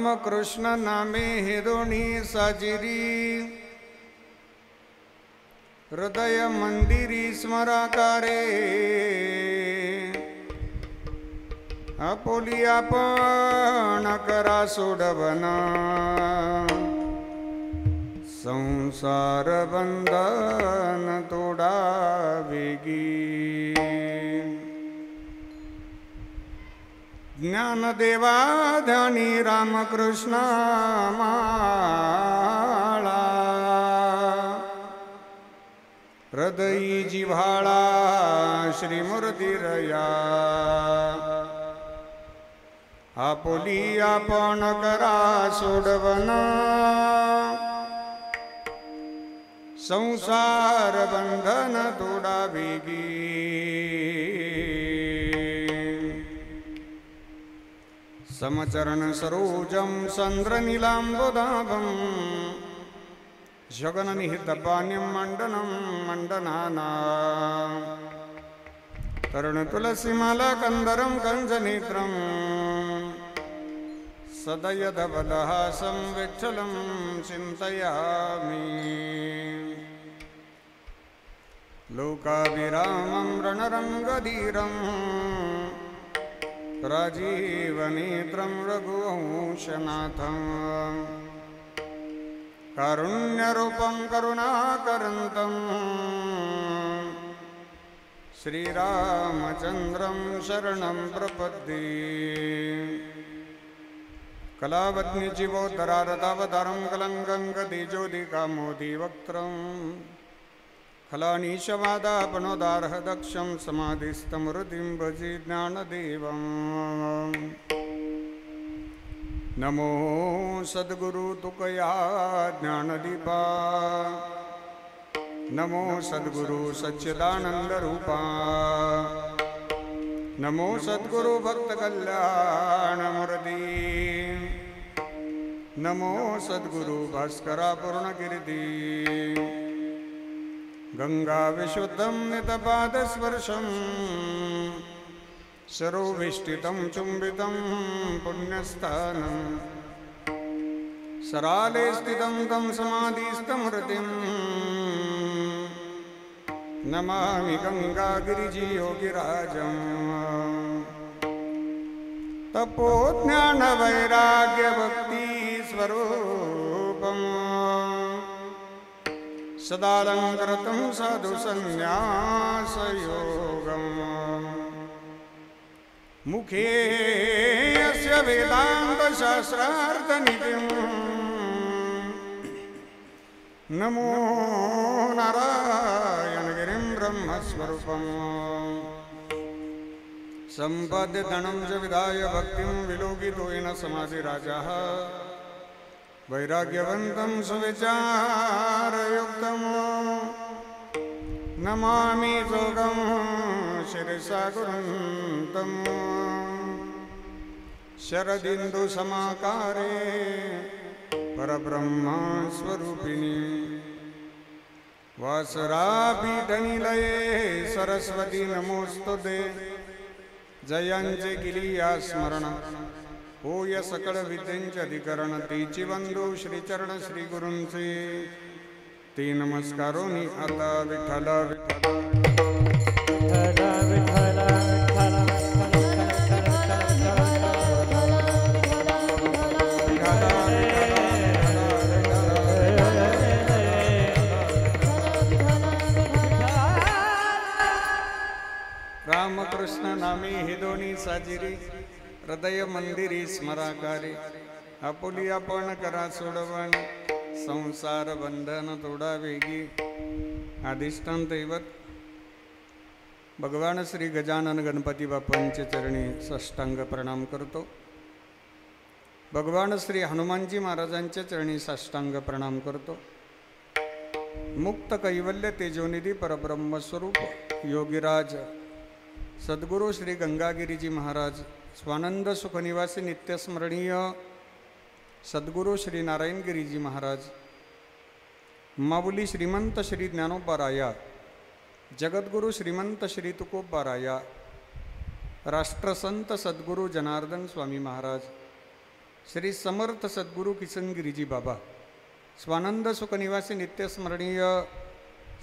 रामकृष्ण नामे हे दोन्ही साजिरी हृदय मंदिरी स्मराकारे आपुली आपण करा सोडवना संसार बंधन तोडा वेगी ज्ञानदेवा ध्यानी रामकृष्ण माळा हृदयी जिव्हाळा श्रीमूर्तिरया आपुली आपण करा सोडवना संसार बंधन तोडा वेगी समचरण सरोजम चंद्रनीलांबुदाभं जगननिहितपाण्यं मंडनं मंडनाना तरुणतुलसीमाला कंदरं कंजनेत्रं सदयधवलहासं विठ्ठलं चिन्तयामि लोकाभिरामं रणरङ्गधीरं राजीवनेत्रं रघुवंशनाथं कारुण्यरूपं करुणाकरन्तं श्रीरामचन्द्रं शरणं प्रपद्ये कलावत्निजीवोद्धरारतावतारं कलङ्कं गतिज्योतिकामोदिवक्त्रं खलानीशवादापनोदार्हदक्षं समाधिस्थमृतिं भजे ज्ञानदेवं नमो सद्गुरु तुकया ज्ञानदीपा नमो सद्गुरु सच्चिदानन्दरूपा नमो सद्गुरु भक्तकल्याणमूर्ति नमो सद्गुरु भास्करा पूर्णकीर्ति गंगा विशुद्धं नितपादस्पर्शं सरोविष्टितं चुम्बितं पुण्यस्थानं सराले स्थितं तं समाधिस्थमृतिं नमामि गंगागिरिजियोगिराजं तपो ज्ञान वैराग्य भक्ति स्वरूपम् सदालंकृतं साधु संन्यासयोगम् मुखे अस्य वेदान्तशास्त्रार्थनिधिं नमो नारायणगिरिं ब्रह्मस्वरूपम् सम्पद्य धनं च विधाय भक्तिं विलोकितो येन समाधिराजः वैराग्यवन्तं सुविचारयुक्तं नमामि जोगं शिरसा गुरुन्तं शरदिन्दुसमाकारे परब्रह्मस्वरूपिणी वासरापीठनिलये सरस्वती नमोस्तुते जयंचे गिलिया स्मरण होय सकळ विद्येंचे अधिकरण तीची बंधू श्रीचरण श्री गुरूंचे ते नमस्कारोनी आता विठ्ठल रामकृष्ण नामे हे दोन्ही साजिरी हृदय मंदिरी स्मराकारी आपुली आपण करा सोडवण संसार बंधन तोडा वेगी अधिष्ठान दैवत भगवान श्री गजानन गणपती बाप्पांचे चरणी साष्टांग प्रणाम करतो। भगवान श्री हनुमानजी महाराजांच्या चरणी साष्टांग प्रणाम करतो। मुक्त कैवल्य तेजोनिधी परब्रह्म स्वरूप योगीराज सद्गुरु श्री गंगागिरीजी महाराज स्वानंद सुखनिवासी नित्यस्मरणीय सद्गुरु श्री नारायणगिरीजी महाराज माऊली श्रीमंत श्री ज्ञानोबाराया जगद्गुरु श्रीमंत श्री तुकोबाराया राष्ट्रसंत सद्गुरु जनार्दन स्वामी महाराज श्री समर्थ सद्गुरू किसनगिरीजी बाबा, स्वानंद सुखनिवासी नित्यस्मरणीय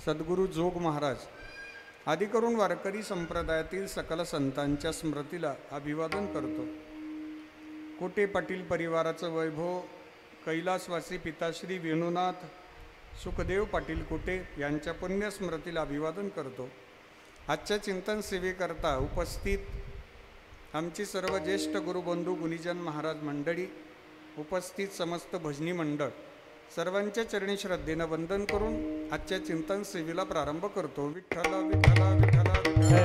सद्गुरू जोग महाराज आदी करून वारकरी संप्रदायातील सकल संतांच्या स्मृतीला अभिवादन करतो. कोटे पाटील परिवाराचं वैभव कैलासवासी पिताश्री वेणुनाथ सुखदेव पाटील कोटे यांच्या पुण्य स्मृतीला अभिवादन करतो. आजच्या चिंतन सेवेकरता उपस्थित आमची सर्व ज्येष्ठ गुरुबंधू गुणीजन महाराज मंडळी, उपस्थित समस्त भजनी मंडळ, सर्वांच्या चरणी श्रद्धेनं वंदन करून आजच्या चिंतन सेवेला प्रारंभ करतो. विठ्ठल विठ्ठल विठ्ठल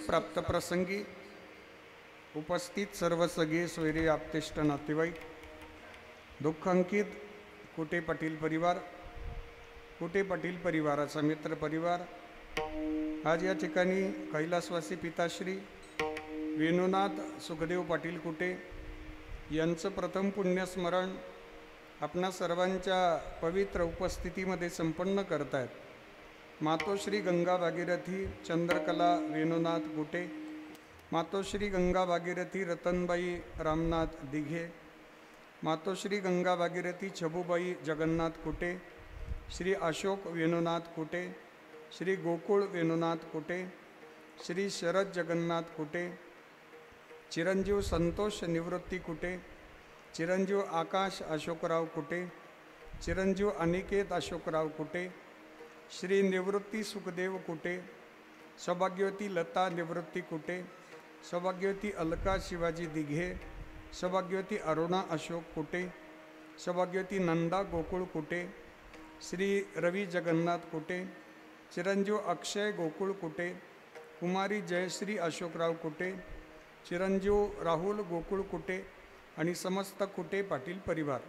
प्राप्त प्रसंगी उपस्थित सर्व सगळे सोयरे आप्तेष्ट नातेवाईक, दुःखांकित कोटे पाटील परिवार, कोटे पाटील परिवाराचा मित्र परिवार, आज या ठिकाणी कैलासवासी पिताश्री वेणुनाथ सुखदेव पाटील कोटे यांचं प्रथम पुण्यस्मरण आपणा सर्वांच्या पवित्र उपस्थितीमध्ये संपन्न करतायत. मातोश्री गंगा भागीरथी चंद्रकला वेणुनाथ कोटे, मातोश्री गंगा भागीरथी रतनबाई रामनाथ दिघे, मातोश्री गंगा भागीरथी छबुबाई जगन्नाथ कोटे, श्री अशोक वेणुनाथ कोटे, श्री गोकुळ वेणुनाथ कोटे, श्री शरद जगन्नाथ कोटे, चिरंजीव संतोष निवृत्ती कोटे, चिरंजीव आकाश अशोकराव कोटे, चिरंजीव अनिकेत अशोकराव कोटे, श्री निवृत्ती सुखदेव कोटे, सौभाग्यवती लता निवृत्ती कोटे, सौभाग्यवती अलका शिवाजी दिघे, सौभाग्यवती अरुणा अशोक कोटे, सौभाग्यवती नंदा गोकुळ कोटे, श्री रवी जगन्नाथ कोटे, चिरंजीव अक्षय गोकुळ कोटे, कुमारी जयश्री अशोकराव कोटे, चिरंजीव राहुल गोकुळ कोटे आणि समस्त कोटे पाटील परिवार,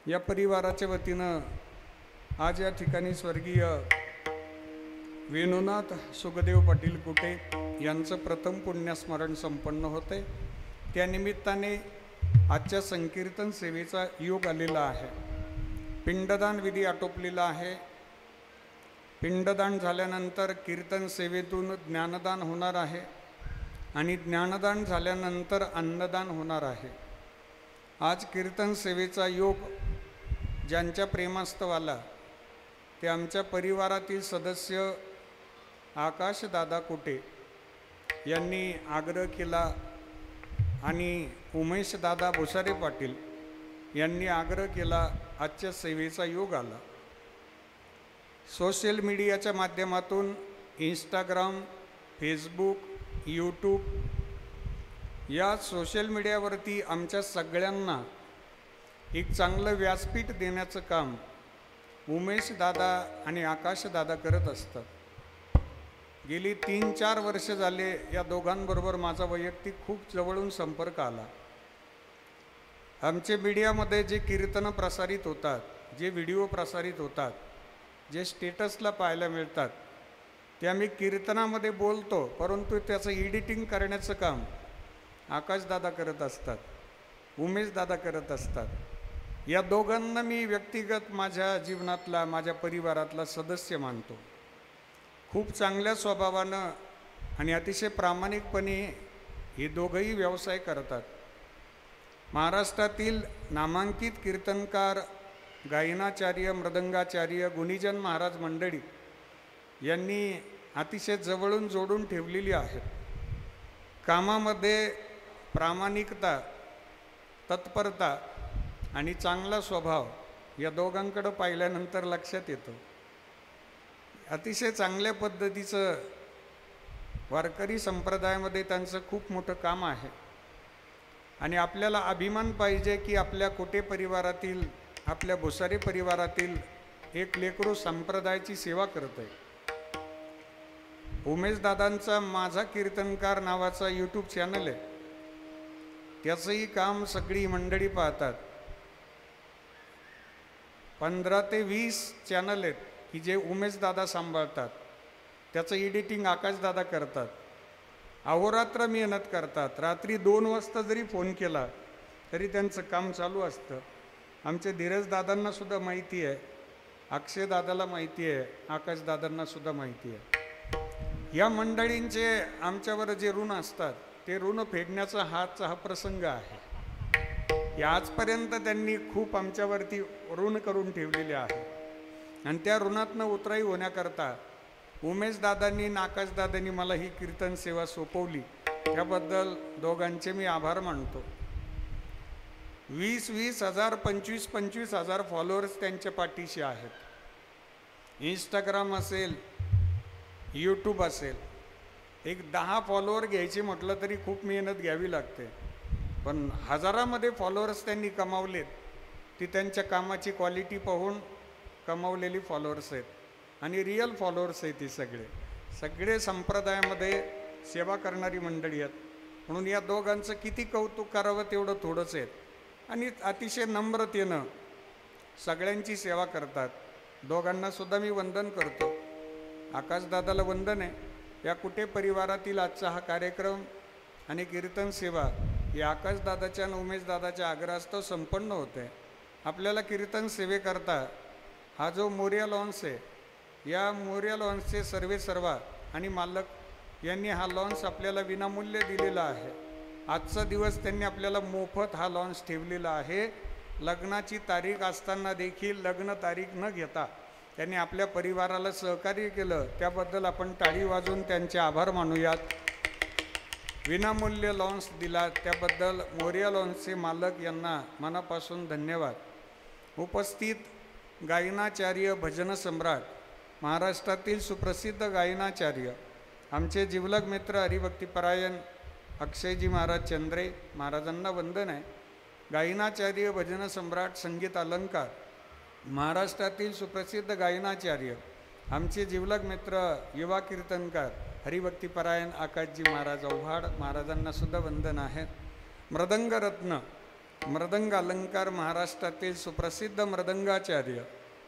या परिवाराच्या वतीनं आज या ठिकाणी स्वर्गीय वेणुनाथ सुखदेव पाटील कोटे यांचं प्रथम पुण्यस्मरण संपन्न होते. त्यानिमित्ताने आजच्या संकीर्तन सेवेचा योग आलेला आहे. पिंडदान विधी आटोपलेला आहे. पिंडदान झाल्यानंतर कीर्तन सेवेतून ज्ञानदान होणार आहे आणि ज्ञानदान झाल्यानंतर अन्नदान होणार आहे. आज कीर्तन सेवेचा योग ज्यांच्या प्रेमास्तवाला ते आमच्या परिवारातील सदस्य आकाशदादा कोटे यांनी आग्रह केला आणि उमेशदादा भुसारे पाटील यांनी आग्रह केला. आजच्या सेवेचा योग आला. सोशल मीडियाच्या माध्यमातून इंस्टाग्राम, फेसबुक, यूट्यूब या सोशल मीडियावरती आमच्या सगळ्यांना एक चांगलं व्यासपीठ देण्याचं काम उमेश दादा आणि आकाश दादा करत असतात. गेली 3-4 वर्ष झाले या दोघांबरोबर माझा वैयक्तिक खूप जवळून संपर्क आला. आमचे मीडियामध्ये जे कीर्तनं प्रसारित होतात, जे व्हिडिओ प्रसारित होतात, जे स्टेटसला पाहायला मिळतात, ते आम्ही कीर्तनामध्ये बोलतो, परंतु त्याचं एडिटिंग करण्याचं काम आकाशदादा करत असतात, उमेशदादा करत असतात. या दोघांना मी व्यक्तिगत माझ्या जीवनातला, माझ्या परिवारातला सदस्य मानतो. खूप चांगल्या स्वभावानं आणि अतिशय प्रामाणिकपणे हे दोघंही व्यवसाय करतात. महाराष्ट्रातील नामांकित कीर्तनकार, गायनाचार्य, मृदंगाचार्य, गुणीजन महाराज मंडळी यांनी अतिशय जवळून जोडून ठेवलेली आहेत. कामामध्ये प्रामाणिकता, तत्परता आणि चांगला स्वभाव या दोघांकडं पाहिल्यानंतर लक्षात येतो. अतिशय चांगल्या पद्धतीचं वारकरी संप्रदायामध्ये त्यांचं खूप मोठं काम आहे आणि आपल्याला अभिमान पाहिजे की आपल्या कोटे परिवारातील, आपल्या भुसारे परिवारातील एक लेकरू संप्रदायाची सेवा करत आहे. उमेशदादांचा माझा कीर्तनकार नावाचा यूट्यूब चॅनल आहे. त्याचंही काम सगळी मंडळी पाहतात. 15 ते 20 चॅनल आहेत की जे उमेशदादा सांभाळतात. त्याचं एडिटिंग आकाशदादा करतात. अहोरात्र मेहनत करतात. रात्री 2 वाजता जरी फोन केला तरी त्यांचं काम चालू असतं. आमचे धीरज दादांना सुद्धा माहिती आहे, अक्षय दादाला माहिती आहे, आकाश दादांना सुद्धा माहिती आहे. या मंडळींचे आमच्यावर जे ऋण असतात ते ऋण फेडण्याचा हा प्रसंग आहे. आजपर्यंत त्यांनी खूप आमच्यावरती ऋण करून ठेवलेले आहे आणि त्या ऋणातनं उतराई होण्याकरता उमेश दादांनी, आकाश दादांनी मला ही कीर्तन सेवा सोपवली. त्याबद्दल दोघांचे मी आभार मानतो. 20-20 हजार 25-25 हजार फॉलोअर्स त्यांच्या पाठीशी आहेत. इंस्टाग्राम असेल, यूट्यूब असेल, एक 10 फॉलोअर घ्यायचे म्हटलं तरी खूप मेहनत घ्यावी लागते. पण हजारामध्ये फॉलोअर्स त्यांनी कमावलेत. ती त्यांच्या कामाची क्वालिटी पाहून कमावलेली फॉलोअर्स आहेत आणि रिअल फॉलोअर्स आहेत. ती सगळे संप्रदायामध्ये सेवा करणारी मंडळी आहेत. म्हणून या दोघांचं किती कौतुक करावं तेवढं थोडंच आहे आणि अतिशय नम्रतेनं सगळ्यांची सेवा करतात. दोघांना सुद्धा मी वंदन करतो. आकाशदादाला वंदन आहे. या कुटे परिवारातील आजचा हा कार्यक्रम आणि कीर्तन सेवा ही आकाशदादाच्या आणि उमेशदादाच्या आग्रहास्तव संपन्न होते. आपल्याला कीर्तन सेवेकरता हा जो मोर्या लॉन्स आहे, या मोर्या लॉन्सचे सर्वेसर्वा आणि मालक यांनी हा लॉन्स आपल्याला विनामूल्य दिलेला आहे. आजचा दिवस त्यांनी आपल्याला मोफत हा लॉन्स ठेवलेला आहे. लग्नाची तारीख असताना देखील लग्न तारीख न घेता त्यांनी आपल्या परिवाराला सहकार्य केलं. त्याबद्दल आपण टाळी वाजवून त्यांचे आभार मानूयात. विनामूल्य लॉन्स दिला त्याबद्दल मोर्या लॉन्सचे मालक यांना मनापासून धन्यवाद. उपस्थित गायनाचार्य, भजन सम्राट, महाराष्ट्रातील सुप्रसिद्ध गायनाचार्य, आमचे जिवलग मित्र हरिभक्तीपरायण अक्षयजी महाराज चंद्रे महाराजांना वंदन आहे. गायनाचार्य, भजन सम्राट, संगीत अलंकार, महाराष्ट्रातील सुप्रसिद्ध गायनाचार्य, आमचे जिवलग मित्र युवा कीर्तनकार हरिभक्तीपरायण आकाशजी महाराज औहाड महाराजांना सुद्धा वंदन आहे. मृदंग रत्न, मृदंग अलंकार, महाराष्ट्रातील सुप्रसिद्ध मृदंगाचार्य,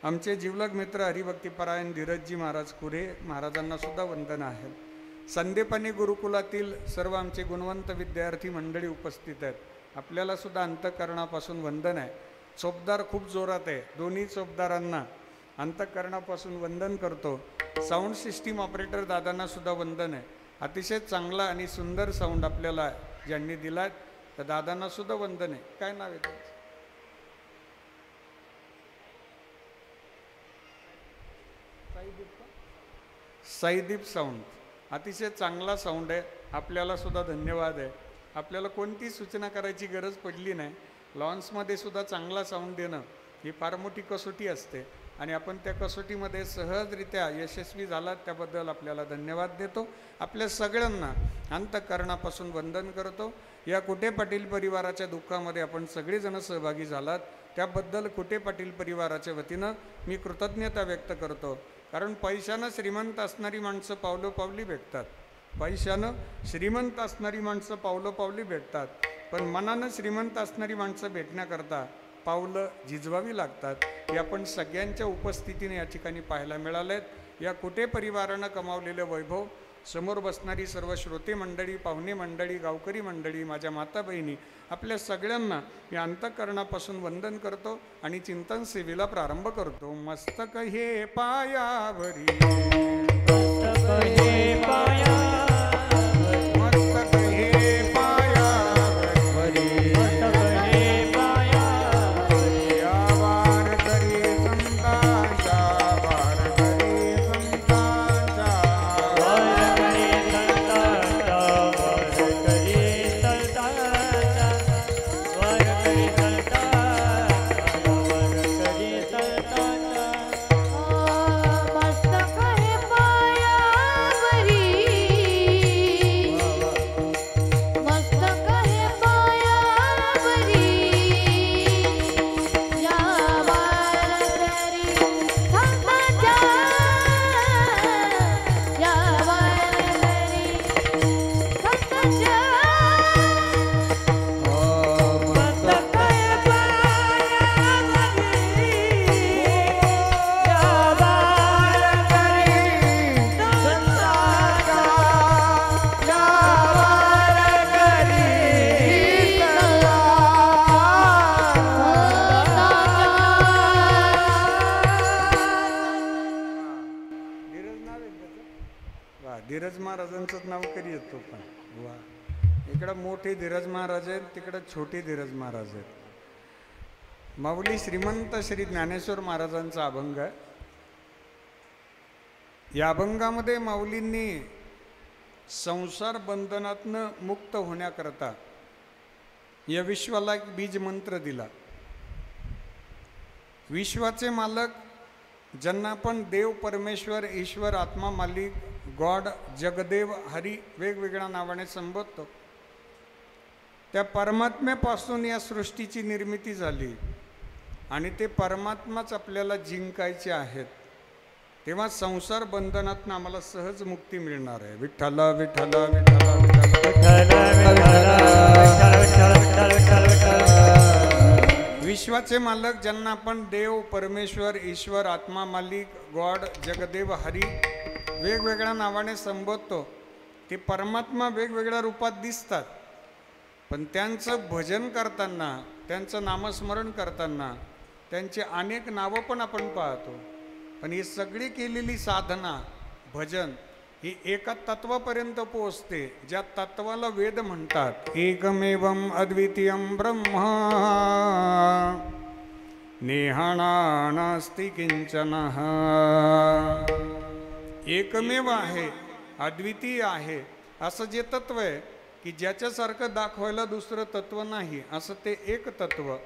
आमचे जिवलग मित्र हरिभक्तीपरायण धीरजजी महाराज कुरे महाराजांना सुद्धा वंदन आहे. संदीपनी गुरुकुलातील सर्व आमचे गुणवंत विद्यार्थी मंडळी उपस्थित आहेत. आपल्याला सुद्धा अंतःकरणापासून वंदन आहे. चोपदार खूप जोरात आहे. दोन्ही चोपदारांना अंतःकरणापासून वंदन करतो. साऊंड सिस्टीम ऑपरेटर दादांना सुद्धा वंदन आहे. अतिशय चांगला आणि सुंदर साऊंड आपल्याला ज्यांनी दिला तर दादांना सुद्धा वंदन आहे. काय नाव आहे त्यांचं? साईदीप साऊंड. अतिशय चांगला साऊंड आहे. आपल्याला सुद्धा धन्यवाद आहे. आपल्याला कोणती सूचना करायची गरज पडली नाही. लॉन्समध्ये सुद्धा चांगला साऊंड देणं ही फार मोठी कसोटी असते आणि आपण त्या कसोटीमध्ये सहजरित्या यशस्वी झालात त्याबद्दल आपल्याला धन्यवाद देतो. आपल्या सगळ्यांना अंतःकरणापासून वंदन करतो. या कुटे पाटील परिवाराच्या दुःखामध्ये आपण सगळेजण सहभागी झालात त्याबद्दल कुटे पाटील परिवाराच्या वतीनं मी कृतज्ञता व्यक्त करतो. कारण पैशानं श्रीमंत असणारी माणसं पावलोपावली भेटतात. पैशानं श्रीमंत असणारी माणसं पावलोपावली भेटतात. पण मनानं श्रीमंत असणारी माणसं भेटण्याकरता पावलं झिजवावी लागतात. हे आपण सगळ्यांच्या उपस्थितीने या ठिकाणी पाहायला मिळाले आहेत. या कुटे परिवारानं कमावलेलं वैभव समोर बसणारी सर्व श्रोते मंडळी, पाहुणे मंडळी, गावकरी मंडळी, माझ्या माता बहिणी, आपल्या सगळ्यांना मी अंतःकरणापासून वंदन करतो आणि चिंतन सेवेला प्रारंभ करतो. मस्तक हे पायावरी, मस्तक हे पायावरी, मस्तक हे पायावरी, मस्तक हे पायावरी, आभार करी संतांचा, आभार करी संतांचा, आभार करी संतांचा, आभार करी संतांचा, आभार करी संतांचा, आभार करी संतांचा. मस्तक हे पायावरी, धीरज महाराजांचं नाव कधी येतो पण वा. इकडं मोठे धीरज महाराज आहेत, तिकडं छोटे धीरज महाराज आहेत. माऊली श्रीमंत श्री ज्ञानेश्वर महाराजांचा अभंग आहे. या अभंगामध्ये माऊलींनी संसार बंधनातनं मुक्त होण्याकरता या विश्वाला एक बीज मंत्र दिला. विश्वाचे मालक ज्यांना आपण देव, परमेश्वर, ईश्वर, आत्मा, मालिक, गॉड, जगदेव, हरी वेगवेगळ्या नावाने संबोधतो, त्या परमात्म्यापासून या सृष्टीची निर्मिती झाली आणि ते परमात्माच आपल्याला जिंकायचे आहेत. तेव्हा संसार बंधनातून आम्हाला सहज मुक्ती मिळणार आहे. विठ्ठल विठ्ठल विठ्ठल विश्वाचे मालक ज्यांना आपण देव, परमेश्वर, ईश्वर, आत्मा, मालिक, गॉड, जगदेव, हरी वेगवेगळ्या नावाने संबोधतो, ते परमात्मा वेगवेगळ्या रूपात दिसतात. पण त्यांचं भजन करताना, त्यांचं नामस्मरण करताना त्यांचे अनेक नावं पण आपण पाहतो. पण ही सगळी केलेली साधना, भजन ही एका तत्वापर्यंत पोहोचते, ज्या तत्वाला वेद म्हणतात. एकमेवम अद्वितीयम ब्रह्म नेहाना नास्ति किंचन. एकमेव आहे, अद्वितीय आहे असं जे तत्व आहे की ज्याच्यासारखं दाखवायला दुसरं तत्व नाही, असं ते एक तत्व.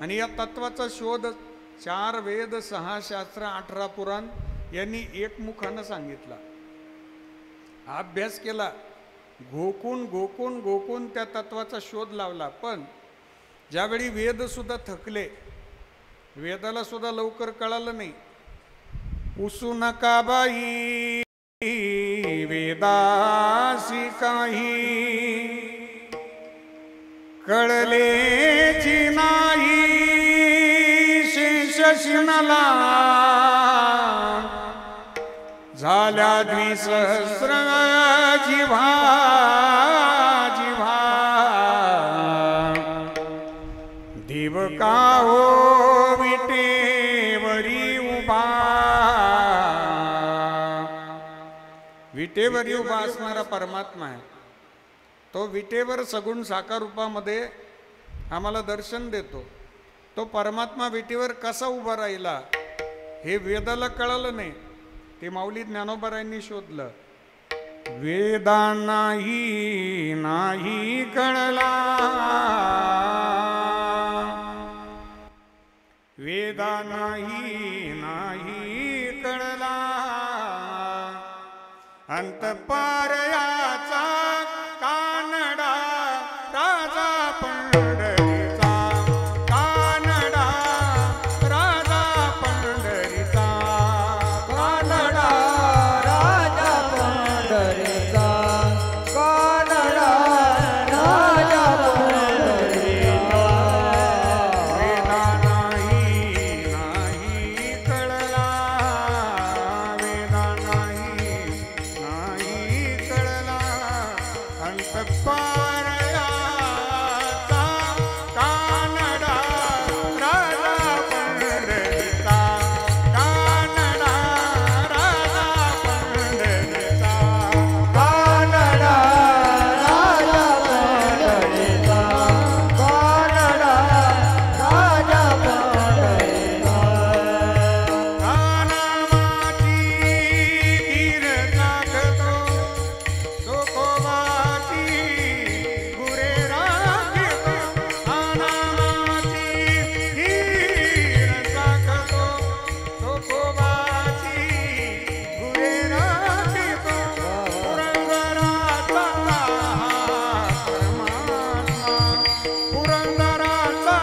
आणि या तत्वाचा शोध 4 वेद, 6 शास्त्र, 18 पुराण यांनी एकमुखानं सांगितला. अभ्यास केला, घोकून घोकून घोकून त्या तत्वाचा शोध लावला. पण ज्यावेळी वेद सुद्धा थकले, वेदाला सुद्धा लवकर कळालं नाही. उसू नका बाई वेदासी काही, कळलेची नाही शेषशिनला. झाल्या द्विसहस्र जिव्हा जिव्हा, देव का हो विटेवरी उभा. विटेवरी उभा असणारा परमात्मा आहे. तो विटेवर सगुण साकार रूपामध्ये आम्हाला दर्शन देतो. तो परमात्मा विटेवर कसा उभा राहिला हे वेदाला कळालं नाही, ते माऊली ज्ञानोबारायांनी शोधलं. वेदा नाही नाही कळला, वेदा नाही नाही कळला, अंतपारयाचा कानडा राजा पंढरीचा. कानडा राजा पंढरीचा, कानडा राजा पंढरीचा, कानडा राजा पंढरीचा. वेदा नाही नाही कळला, वेदा नाही नाही कळला, अंतपारयाचा कानडा राजा पंढरीचा. कानडा राजा पंढरीचा, कानडा राजा पंढरीचा, कानडा राजा पंढरीचा. नामाची धीर जागतो, तुकोबाची गुरे राखतो. नामाची धीर जागतो, तुकोबाची गुरे राखतो. पुरंदराचा परमात्मा, पुरंदराचा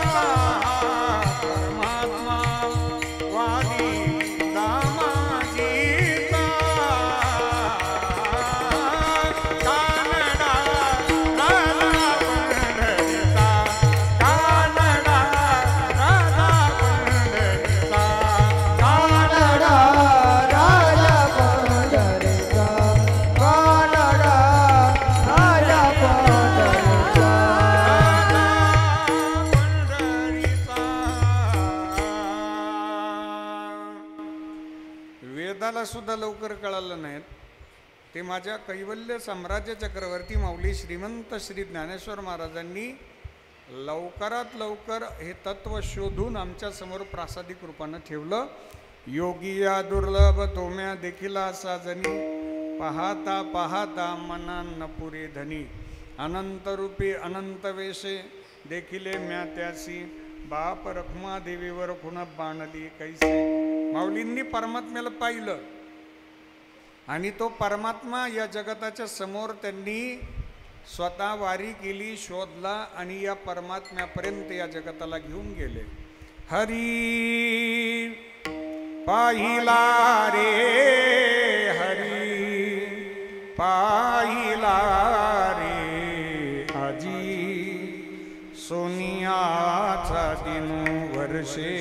परमात्मा, वादी दामाजीचा. कानडा राजा पंढरीचा, कानडा राजा पंढरीचा, कानडा राजा पंढरीचा, कानडा राजा पंढरीचा. वेदाला सुद्धा लवकर कळालं नाहीत, ते माझ्या कैवल्य साम्राज्य चक्रवर्ती माऊली श्रीमंत श्री ज्ञानेश्वर महाराजांनी लवकरात लवकर हे तत्व शोधून आमच्या समोर प्रासादिक रूपानं ठेवलं. योगी या दुर्लभ तोम्या देखिला साजनी, पाहता पाहता मनान पुरे धनी, अनंत रूपे अनंत वेशे देखिले म्या त्यासी, बाप रखमा देवीवर खुणा बाणली कैसे. माऊलींनी परमात्म्याला पाहिलं आणि तो परमात्मा या जगताच्या समोर त्यांनी स्वतः वारी केली, शोधला आणि या परमात्म्यापर्यंत या जगताला घेऊन गेले. हरी पाहिला रे हरी पाहिला रे आजी, सोनियाचा दिनू वर्षे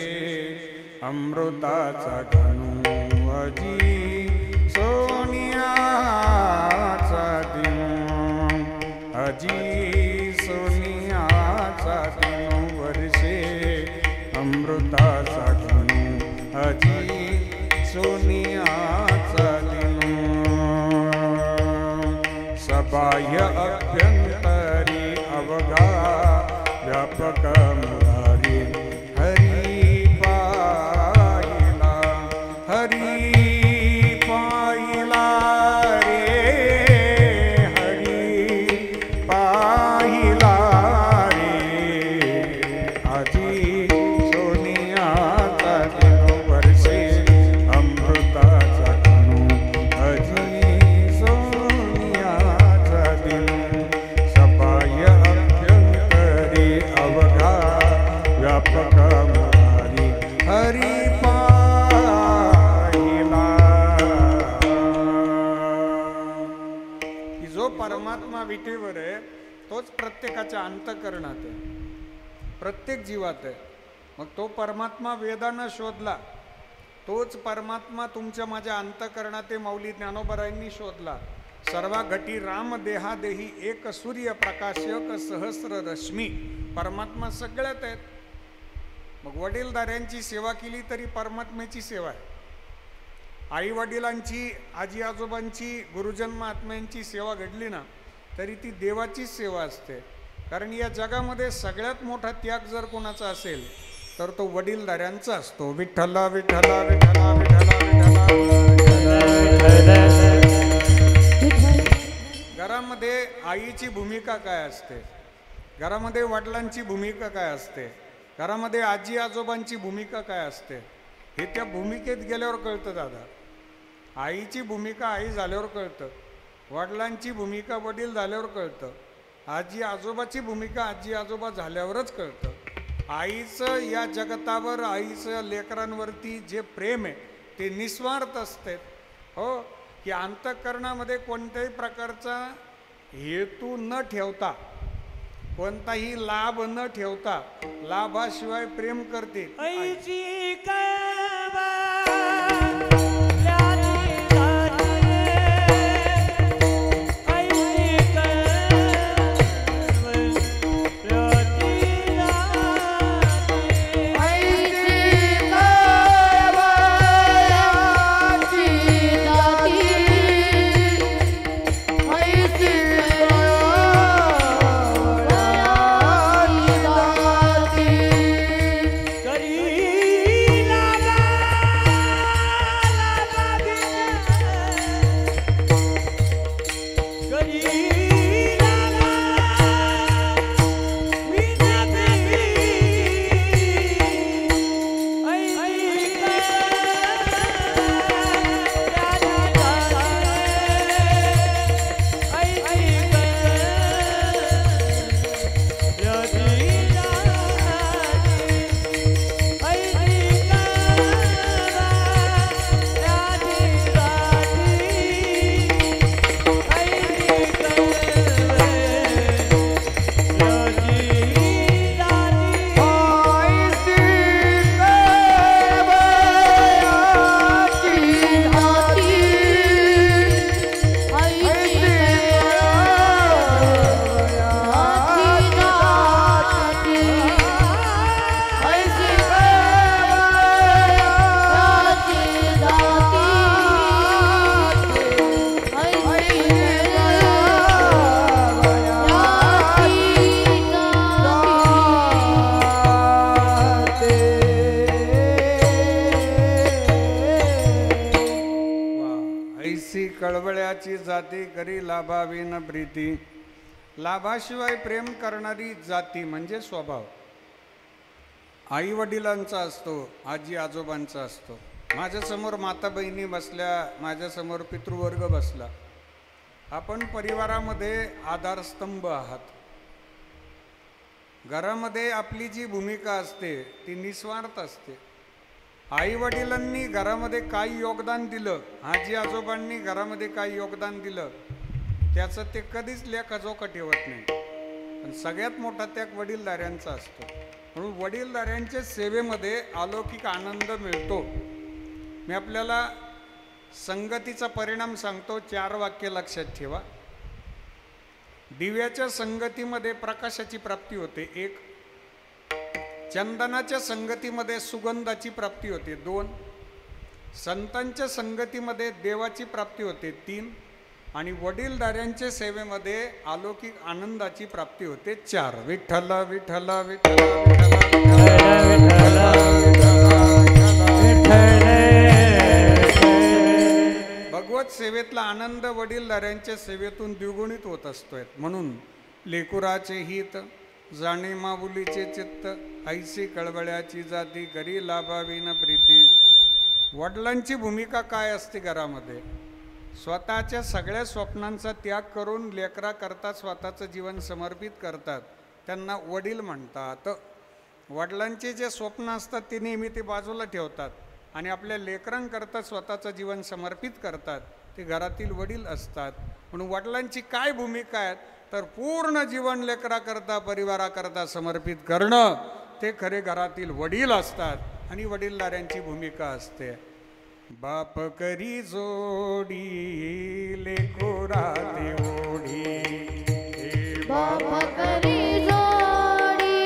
अमृताचा गणू आजी, सोनियाचा दिनू आजी, सोनियाचा दिनू वर्षे अमृताचा गणू आजी, सोनियाचा दिनू. सबाह्य अभ्यंतरी अवघा व्यापक मुरारी, हरी पाहिला हरी पाहिला रे हरी पाहिला रे आजी, सोनियाचा दिनू वर्षे अमृताचा गणू आजी, सोनियाचा दिनू. सबाह्य अभ्यंतरी अवघा व्यापक मुरारी, हरी पाहिला. की जो परमात्मा विटेवर आहे तोच प्रत्येकाच्या अंतःकरणात आहे, प्रत्येक जीवात आहे. मग तो परमात्मा वेदानं शोधला, तोच परमात्मा तुमच्या माझ्या अंतःकरणात आहे. माऊली ज्ञानोबरायांनी शोधला. सर्वा घटी राम देहा देही, एक सूर्य प्रकाशक सहस्र रश्मी. परमात्मा सगळ्यात आहेत. मग वडीलधाऱ्यांची सेवा केली तरी परमात्म्याची सेवा आहे. आई वडिलांची, आजी आजोबांची, गुरुजन महात्म्यांची सेवा घडली ना तरी ती देवाचीच सेवा असते. कारण या जगामध्ये सगळ्यात मोठा त्याग जर कोणाचा असेल तर तो वडीलधाऱ्यांचा असतो. विठ्ठला विठ्ठला विठ्ठला विठ्ठला विठ्ठला. घरामध्ये आईची भूमिका काय असते, घरामध्ये वडिलांची भूमिका काय असते, घरामध्ये आजी आजोबांची भूमिका काय असते, हे त्या भूमिकेत गेल्यावर कळतं दादा. आईची भूमिका आई झाल्यावर कळतं, वडिलांची भूमिका वडील झाल्यावर कळतं, आजी आजोबाची भूमिका आजी आजोबा झाल्यावरच कळतं. आईचं या जगतावर, आईचं लेकरांवरती जे प्रेम आहे ते निस्वार्थ असते. हो, की अंतःकरणामध्ये कोणत्याही प्रकारचा हेतू न ठेवता, कोणताही लाभ न ठेवता, लाभाशिवाय प्रेम करते. करी कळवळ्याची जाती करी लाभाविन प्रीती. लाभाशिवाय प्रेम करणारी जाती म्हणजे स्वभाव आई वडिलांचा असतो, आजी आजोबांचा असतो. माझ्यासमोर माता बहिणी बसल्या, माझ्यासमोर पितृवर्ग बसला. आपण परिवारामध्ये आधारस्तंभ आहात. घरामध्ये आपली जी भूमिका असते ती निस्वार्थ असते. आई वडिलांनी घरामध्ये काही योगदान दिलं, आजी आजोबांनी घरामध्ये काही योगदान दिलं, त्याचं ते कधीच लेखाजोखा ठेवत नाही. पण सगळ्यात मोठा त्याग वडीलधाऱ्यांचा असतो. म्हणून वडीलधाऱ्यांच्या सेवेमध्ये अलौकिक आनंद मिळतो. मी आपल्याला संगतीचा परिणाम सांगतो, 4 वाक्य लक्षात ठेवा. दिव्याच्या संगतीमध्ये प्रकाशाची प्राप्ती होते 1. चंदनाच्या संगतीमध्ये सुगंधाची प्राप्ती होते 2. संतांच्या संगतीमध्ये देवाची प्राप्ती होते 3. आणि वडीलधाऱ्यांच्या सेवेमध्ये अलौकिक आनंदाची प्राप्ती होते 4. विठ्ठल विठ्ठल विठ्ठल भगवत सेवेतला आनंद वडीलधाऱ्यांच्या सेवेतून द्विगुणित होत असतोय. म्हणून लेकुराचे हित जाणे माऊलीचे चित्त, ऐसी कळवळ्याची जाती करी लाभाविन प्रीती. वडिलांची भूमिका काय असते घरामध्ये? स्वतःच्या सगळ्या स्वप्नांचा त्याग करून लेकराकरता स्वतःचं जीवन समर्पित करतात, त्यांना वडील म्हणतात. वडिलांचे जे स्वप्न असतात ते नेहमी ते बाजूला ठेवतात आणि आपल्या लेकरांकरता स्वतःचं जीवन समर्पित करतात, ते घरातील वडील असतात. म्हणून वडिलांची काय भूमिका आहे तर पूर्ण जीवन लेकराकरता परिवाराकरता समर्पित करणं, ते खरे घरातील वडील असतात आणि वडीलधाऱ्यांची भूमिका असते. बाप करी जोडी लेकुराते ओढी, बाप करी जोडी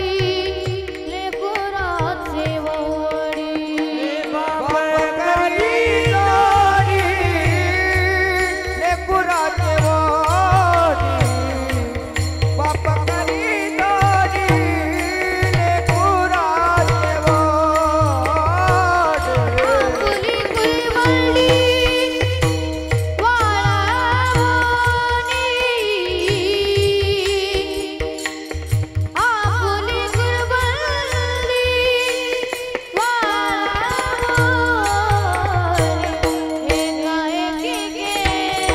लेकुराचे ओढी. बाप करी जोडी लेकुराचे ओढी. बाप करी जोडी लेकुराचे ओढी. आपुली कुलवंडी वाळवणी, आपुली कुलवंडी वाळवणी. एकाएकी गेला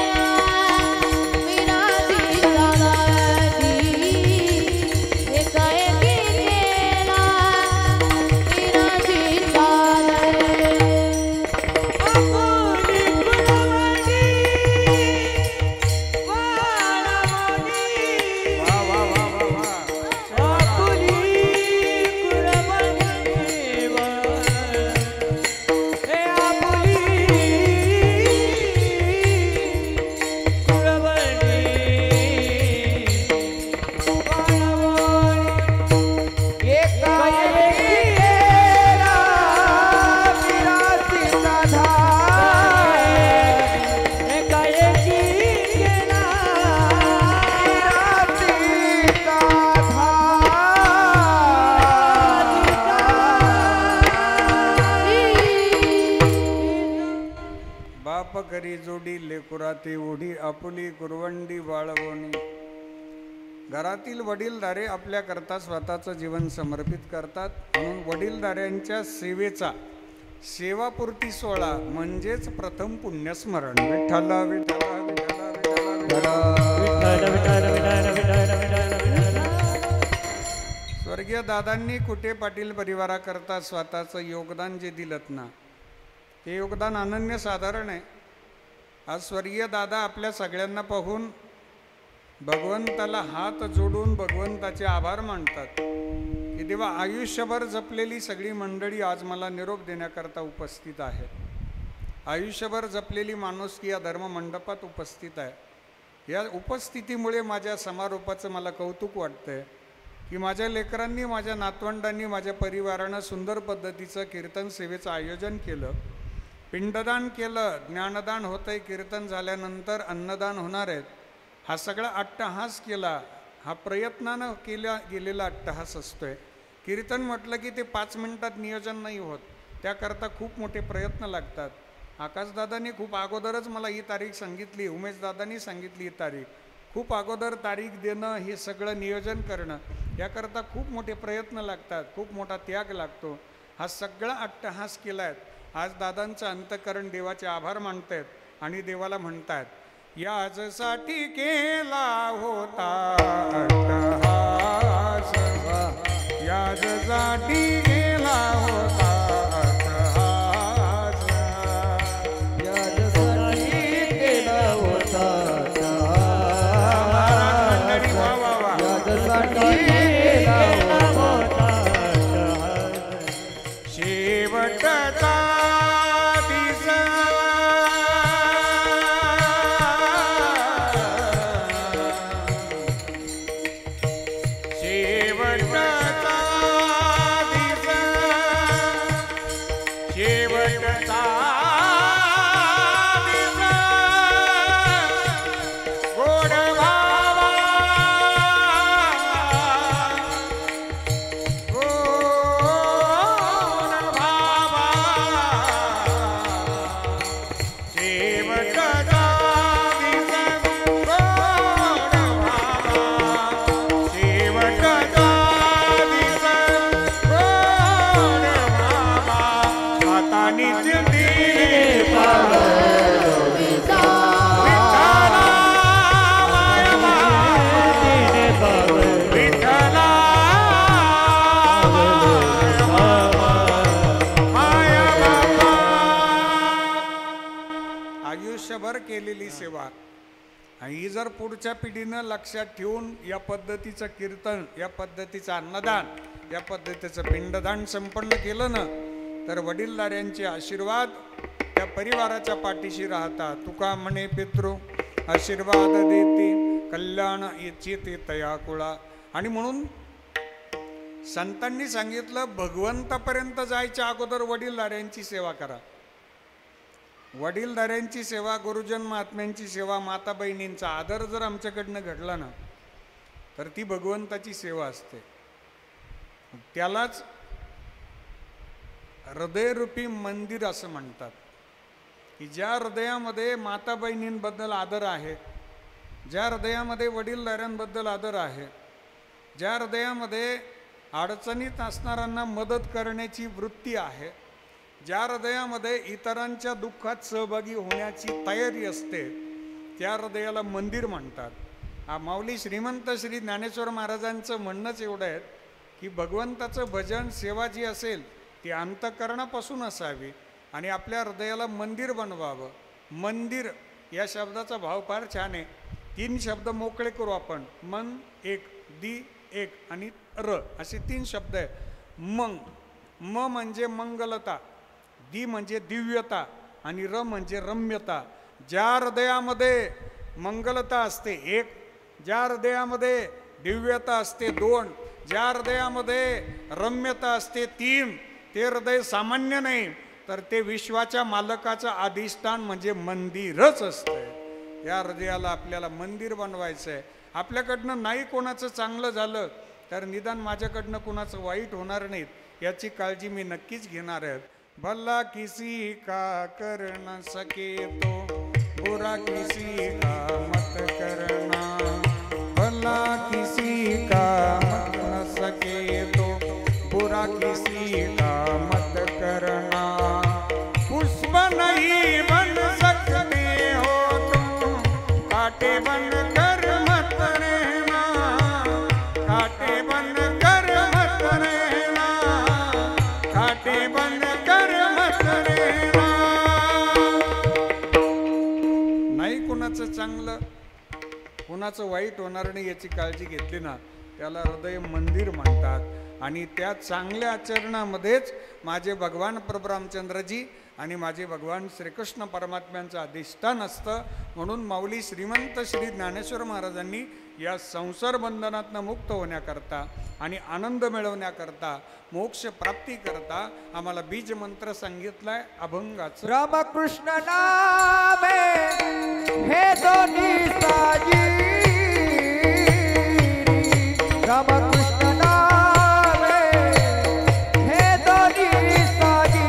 विराजीचा गादी, एकाएकी गेला विराजीचा गादी. आपुली कुलवंडी वाळवणी. वा वा वा वा वा. आपुली कुलवंडी हे आपुली कुलवंडी वाळवणी. एकाएकी गेला विराजीचा धार. एकाएकी गेला विराजीचा बाप करी जोडी लेकुराते ओढी, आपुली कुरवंडी वाळवणी. घरातील वडीलधारे आपल्याकरता स्वतःचं जीवन समर्पित करतात. म्हणून वडीलधाऱ्यांच्या सेवेचा सेवापूर्ती सोहळा म्हणजेच प्रथम पुण्यस्मरण. विठ्ठल विठ्ठल विठ्ठल विठ्ठल. स्वर्गीय दादांनी कुटे पाटील परिवाराकरता स्वतःचं योगदान जे दिलत ना, ते योगदान अनन्यसाधारण आहे. आज स्वर्गीय दादा आपल्या सगळ्यांना पाहून भगवंताला हात जोडून भगवंताचे आभार मानतात की देवा, आयुष्यभर जपलेली सगळी मंडळी आज मला निरोप देण्याकरता उपस्थित आहे. आयुष्यभर जपलेली माणुसकी या धर्ममंडपात उपस्थित आहे. या उपस्थितीमुळे माझ्या समारोपाचं मला कौतुक वाटतंय की माझ्या लेकरांनी, माझ्या नातवंडांनी, माझ्या परिवारानं सुंदर पद्धतीचं कीर्तन सेवेचं आयोजन केलं. पिंडदान केलं, ज्ञानदान होतंय, कीर्तन झाल्यानंतर अन्नदान होणार आहेत. हा सगळा अट्टहास केला. हा प्रयत्नानं केला गेलेला अट्टहास असतोय. कीर्तन म्हटलं की ते 5 मिनिटात नियोजन नाही होत, त्याकरता खूप मोठे प्रयत्न लागतात. आकाशदादांनी खूप अगोदरच मला ही तारीख सांगितली, उमेशदादांनी सांगितली ही तारीख. खूप अगोदर तारीख देणं, हे सगळं नियोजन करणं, याकरता खूप मोठे प्रयत्न लागतात, खूप मोठा त्याग लागतो. हा सगळा अट्टहास केला आहे. आज दादांचं अंतःकरण देवाचे आभार मानतायत आणि देवाला म्हणतात, याजसाठी केला होता अट्टहास, याजसाठी केला होता अट्टहास, याजसाठी केला होता मंडळी वा वा वा. याजसाठी केला होता शेवटचा दिस शेवटचा दिस शेवटचा दिस गोड भावा गोड भावा शेवटचा दिस गोड भावा शेवटचा दिस गोड भावा हातानीच दिवा विठ्ठला माया विठ्ठला माया बाबा. आयुष्यभर केलेली सेवा आणि ही जर पुढच्या पिढीनं लक्षात ठेवून या पद्धतीचं कीर्तन, या पद्धतीचं अन्नदान, या पद्धतीचं पिंडदान संपन्न केलं ना, तर वडीलधाऱ्यांचे आशीर्वाद त्या परिवाराच्या पाठीशी राहतात. तुका म्हणे पितृ आशीर्वाद देती, कल्याण इच्छिते तया कुळा. आणि म्हणून संतांनी सांगितलं, भगवंतापर्यंत जायच्या अगोदर वडीलधाऱ्यांची सेवा करा. वडीलधाऱ्यांची सेवा, गुरुजन महात्म्यांची सेवा, माता बहिणींचा आदर जर आमच्याकडनं घडला ना, तर ती भगवंताची सेवा असते. त्यालाच हृदयरूपी मंदिर असं म्हणतात, की ज्या हृदयामध्ये माता बहिणींबद्दल आदर आहे, ज्या हृदयामध्ये वडीलधाऱ्यांबद्दल आदर आहे, ज्या हृदयामध्ये अडचणीत असणाऱ्यांना मदत करण्याची वृत्ती आहे, ज्या हृदयामध्ये इतरांच्या दुःखात सहभागी होण्याची तयारी असते, त्या हृदयाला मंदिर म्हणतात. माऊली श्रीमंत श्री ज्ञानेश्वर महाराजांचं म्हणणंच एवढं आहे की भगवंताचं भजन सेवा जी असेल ती अंतःकरणापासून असावी आणि आपल्या हृदयाला मंदिर बनवावं. मंदिर या शब्दाचा भाव फार छान आहे. 3 शब्द मोकळे करू आपण. मन एक, दी एक आणि र असे 3 शब्द आहे. म म्हणजे मंगलता, दी म्हणजे दिव्यता आणि र म्हणजे रम्यता. ज्या हृदयामध्ये मंगलता असते 1, ज्या हृदयामध्ये दिव्यता असते 2, ज्या हृदयामध्ये रम्यता असते 3, ते हृदय सामान्य नाही, तर ते विश्वाच्या मालकाचं अधिष्ठान म्हणजे मंदिरच असतं. या हृदयाला आपल्याला मंदिर बनवायचं आहे. आपल्याकडनं नाही कोणाचं चांगलं झालं तर निदान माझ्याकडनं कोणाचं वाईट होणार नाहीत याची काळजी मी नक्कीच घेणार आहे. भला किसी का कर न सके तो बुरा किसी का मत करना, भला किसी का मत न सके तो बुरा किसी का मत करना. पुष्प नहीं बन सकते हो तुम, कांटे बन कर मत रहना, कांटे बन कर मत रहना, कांटे बन कर मत रहना. नाही कुणाचं चांगलं कुणाचं वाईट होणार नाही याची काळजी घेतली ना, त्याला हृदय मंदिर म्हणतात. आणि त्या चांगल्या आचरणामध्येच माझे भगवान प्रभू रामचंद्रजी आणि माझे भगवान श्रीकृष्ण परमात्म्यांचं अधिष्ठान असतं. म्हणून माऊली श्रीमंत श्री ज्ञानेश्वर महाराजांनी या संसार बंधनातनं मुक्त होण्याकरता आणि आनंद मिळवण्याकरता, मोक्ष प्राप्तीकरता आम्हाला बीज मंत्र सांगितलाय अभंगाचं. रामकृष्ण नामे हे दोन्ही साजी, रामकृष्ण नामे हे दोन्ही साजी,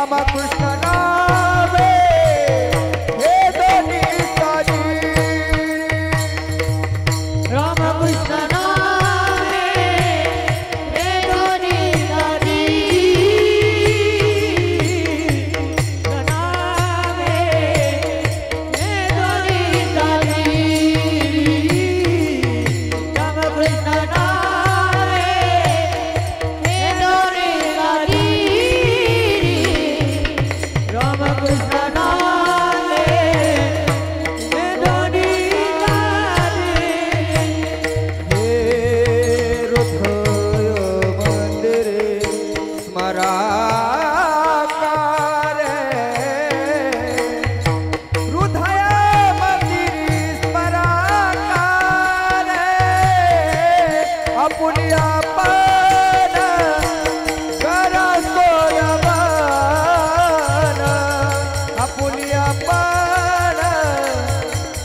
रामकृष्ण नामे हे दोन्ही साजी रामकृष्ण नामे हे दोन्ही साजी नामे हे दोन्ही साजी रामकृष्ण नामे हे दोन्ही साजी रामकृष्ण नामे हे दोन्ही साजी हे हृदय मंदिरे स्मराकारे हृदय मंदिरी स्मराकारे आपुली आपण करा सोडवान आपुली आपण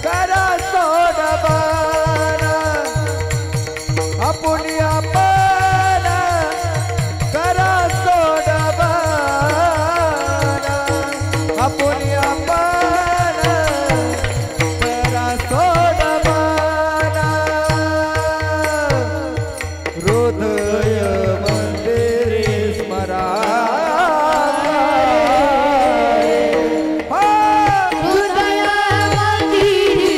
करा सोडवान आपुली आपण करा सोडवान आपुली आपण करा सोडवान हृदय मंदिरे स्मराकारे हृदय मंदिरी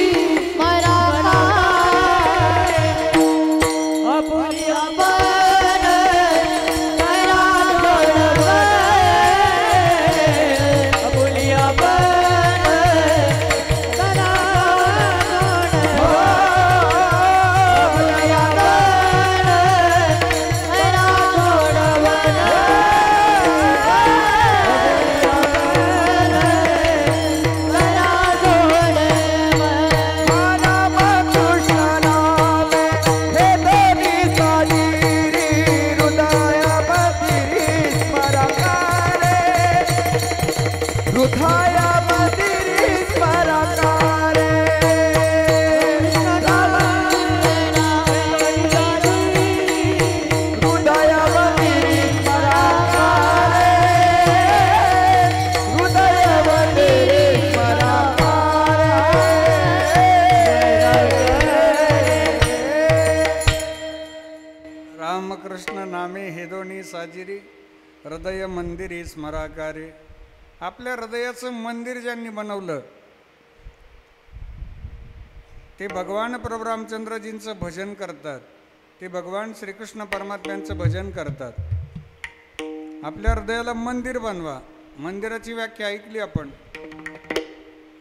स्मराकारे आपुली आपण करा सोडवान आपुली आपण करा रामकृष्ण नामे हे दोन्ही साजी हृदय मंदिरी स्मराकारे हृदय मंदिरी स्मराकारे हृदय मंदिरी स्मराकारे हृदय मंदिरी स्मराकारे रामकृष्ण नामे हे दोन्ही साजिरी हृदय मंदिरी स्मराकारे. आपल्या हृदयाचं मंदिर ज्यांनी बनवलं ते भगवान प्रभू रामचंद्रजींचं भजन करतात, ते भगवान श्रीकृष्ण परमात्म्यांचं भजन करतात. आपल्या हृदयाला मंदिर बनवा. मंदिराची व्याख्या ऐकली आपण.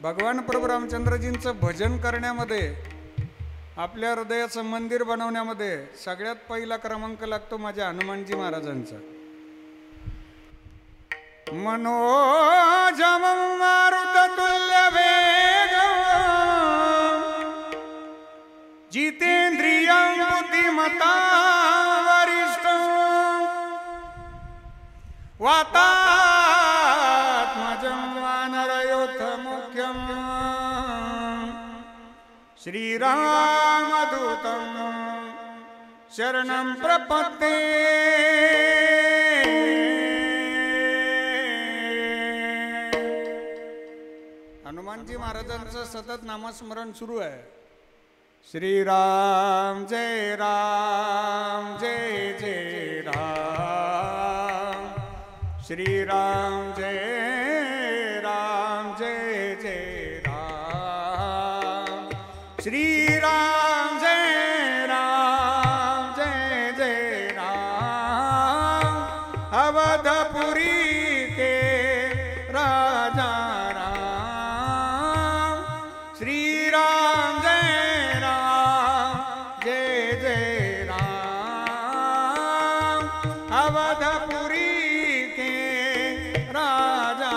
भगवान प्रभू रामचंद्रजींचं भजन करण्यामध्ये, आपल्या हृदयाचं मंदिर बनवण्यामध्ये सगळ्यात पहिला क्रमांक लागतो माझ्या हनुमानजी महाराजांचा. मनोजम मारुततुल्य वेगं जितेंद्रियं बुद्धिमतां वरिष्ठं वातात्मजं वानरयोद्धमुख्यं श्रीरामदूतं शरणं प्रपद्ये. हनुमानजी महाराजांचं सतत नामस्मरण सुरू आहे. श्रीराम जय राम जय जय राम श्रीराम जय राम जय जय राम श्रीराम जय राम जय जय राम अवधपुरी के राजा राम श्रीराम जय राम जय जय राम अवधपुरी के राजा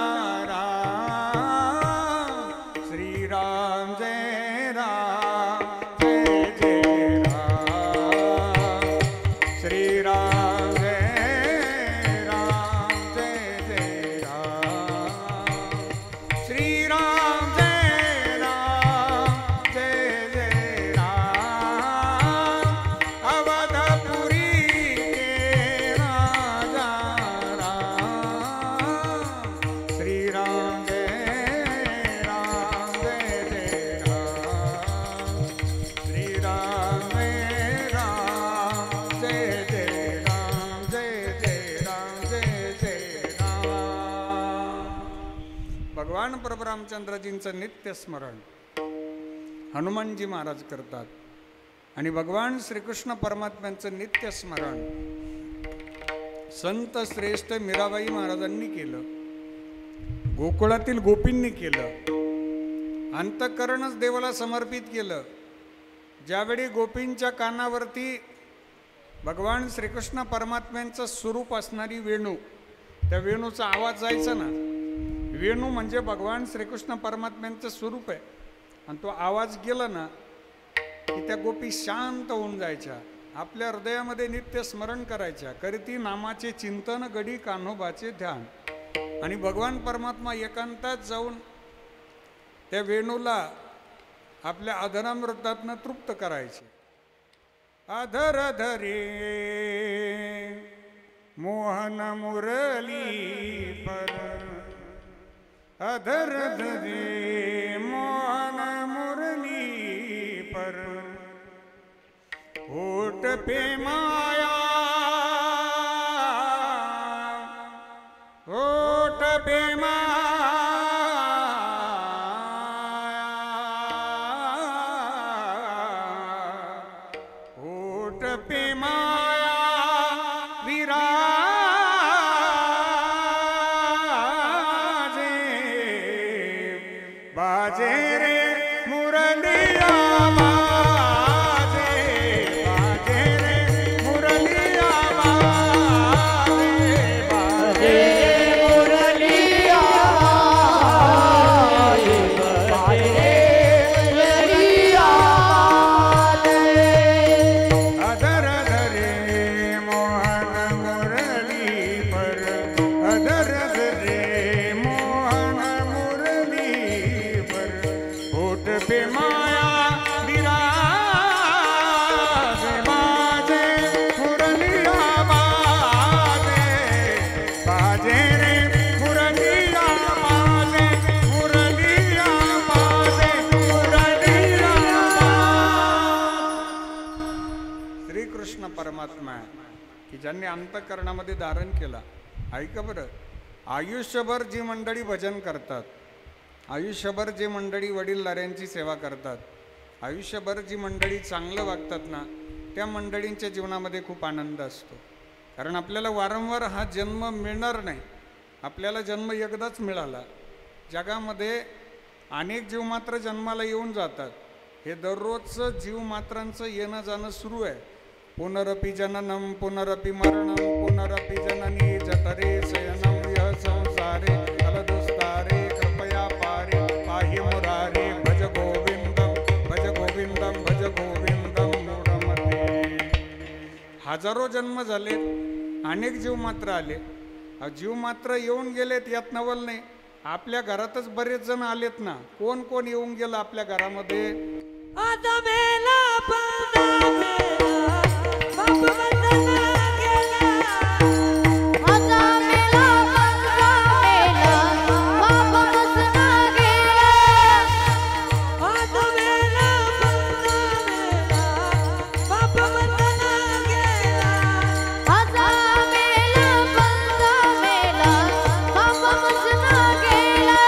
राम श्रीराम जय राम जय जय राम श्रीराम जय राम जय जय राम श्रीराम जय राम जय जय राम अवधपुरी के राजा राम भगवान प्रभुरामचंद्रजींचं नित्य स्मरण हनुमानजी महाराज करतात आणि भगवान श्रीकृष्ण परमात्म्यांचं नित्य स्मरण संत श्रेष्ठ मीराबाई महाराजांनी केलं, गोकुळातील गोपींनी केलं, अंतःकरणच देवाला समर्पित केलं. ज्यावेळी गोपींच्या कानावरती भगवान श्रीकृष्ण परमात्म्यांचं स्वरूप असणारी वेणू, त्या वेणूचा आवाज जायचा ना, वेणू म्हणजे भगवान श्रीकृष्ण परमात्म्यांचं स्वरूप आहे, आणि तो आवाज गेला ना की त्या गोपी शांत होऊन जायच्या, आपल्या हृदयामध्ये नित्य स्मरण करायच्या, करती नामाचे चिंतन गडी कान्होबाचे ध्यान. आणि भगवान परमात्मा एकांतात जाऊन त्या वेणूला आपल्या अधरामृतातनं तृप्त करायचे. अधर धरे मोहन मुरली पर, अधर धरे मोहन मुरली पर, होठ पे माया, होठ पे माया, होठ पे माया विराजे, बाजे रे मुरलिया बाजे, बाजे रे मुरलिया बाजे, बाजे मुरलिया मुरलिया अधर धरे मोहन मुरली पर, अधर धरे मोहन मुरली पर, होठ पे माया विराजे, बाजे मुरलिया बाजे, बाजे रे मुरलिया बाजे, मुरलिया बाजे, मुरलिया बाजे. श्रीकृष्ण परमात्मा आहे की ज्यांनी अंतःकरणामध्ये धारण केला. ऐका बरं, आयुष्यभर जी मंडळी भजन करतात, आयुष्यभर जी मंडळी वडीलधाऱ्यांची सेवा करतात, आयुष्यभर जी मंडळी चांगलं वागतात ना, त्या मंडळींच्या जीवनामध्ये खूप आनंद असतो. कारण आपल्याला वारंवार हा जन्म मिळणार नाही, आपल्याला जन्म एकदाच मिळाला. जगामध्ये अनेक जीवमात्र जन्माला येऊन जातात, हे दररोजचं जीवमात्रांचं येणं जाणं सुरू आहे. पुनरपि जननम पुनरपि मरणम पुनरपि जननी जठरे शयनम यह संसारे अलदुस्तारे कृपया पारे पाहि मुरारे भज गोविंदम भज गोविंदम भज गोविंदम मूढमते. हजारो जन्म झाले, अनेक जीवमात्र आले, जीवमात्र येऊन गेलेत यात नवल नाही. आपल्या घरातच बरेच जण आलेत ना, कोण कोण येऊन गेलं आपल्या घरामध्ये? आता मेला पंदा मेला, बाप वंदना गेला. आता मेला पंदा मेला, बाप वंदना गेला. आता मेला पंदा मेला, बाप वंदना गेला. आता मेला पंदा मेला, बाप वंदना गेला.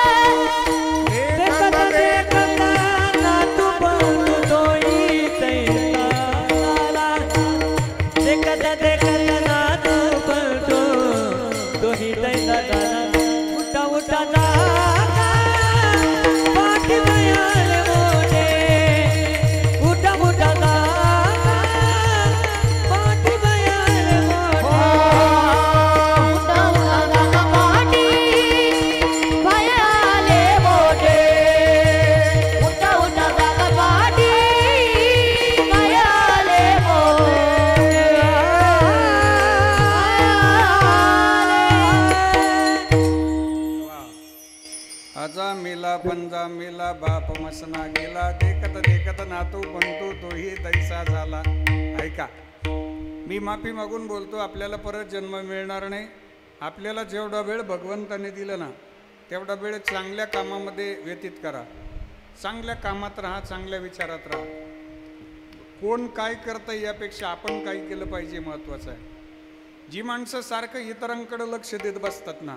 देखत देखत नातू पण तोही तैला, देखत देखत नातू पण तोही तैला. उठा उठा जागा पाठी बयाल मोठे, उठा उठा जागा पाठी बयाल मोठे. उठा उठा जागा पाठी बयाले मोठे, उठा उठा जागा पाठी बयाले मोठे. आजा मेला पंजा मेला बाप मसना गेला, देखत देखत नातू बनतो तोही दैसा झाला. ऐका, मी माफी मागून बोलतो, आपल्याला परत जन्म मिळणार नाही. आपल्याला जेवढा वेळ भगवंताने दिला ना, तेवढा वेळ चांगल्या कामामध्ये व्यतीत करा. चांगल्या कामात राहा, चांगल्या विचारात राहा. कोण काय करतं यापेक्षा आपण काय केलं पाहिजे महत्त्वाचं आहे. जी माणसं सारखं इतरांकडे लक्ष देत बसतात ना,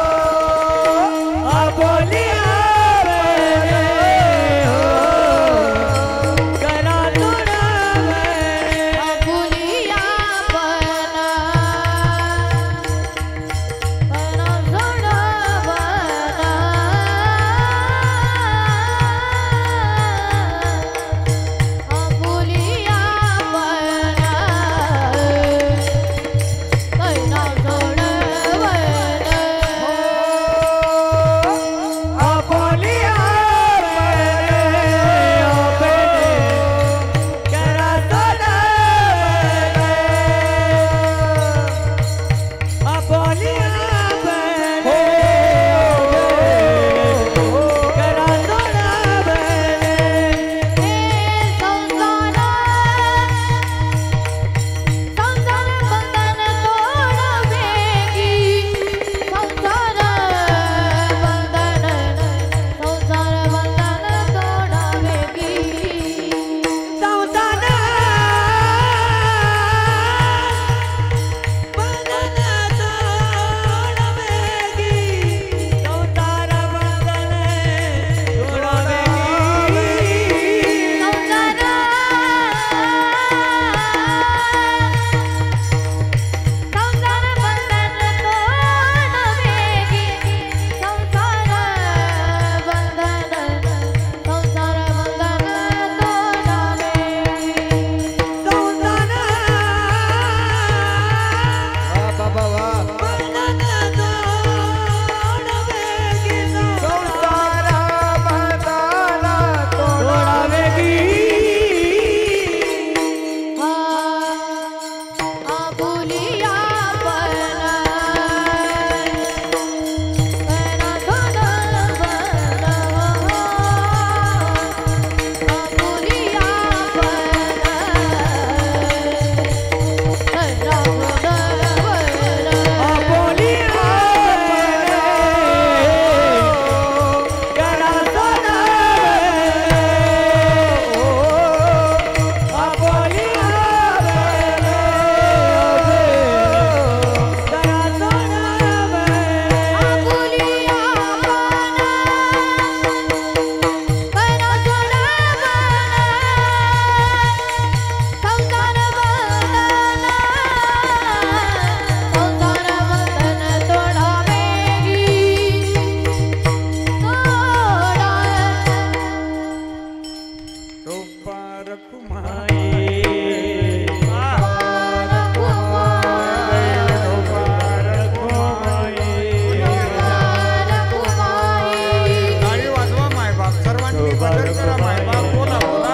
टाळी वाजवा मायबाप, सर्वांनी बदल करा मायबाप, बोला बोला.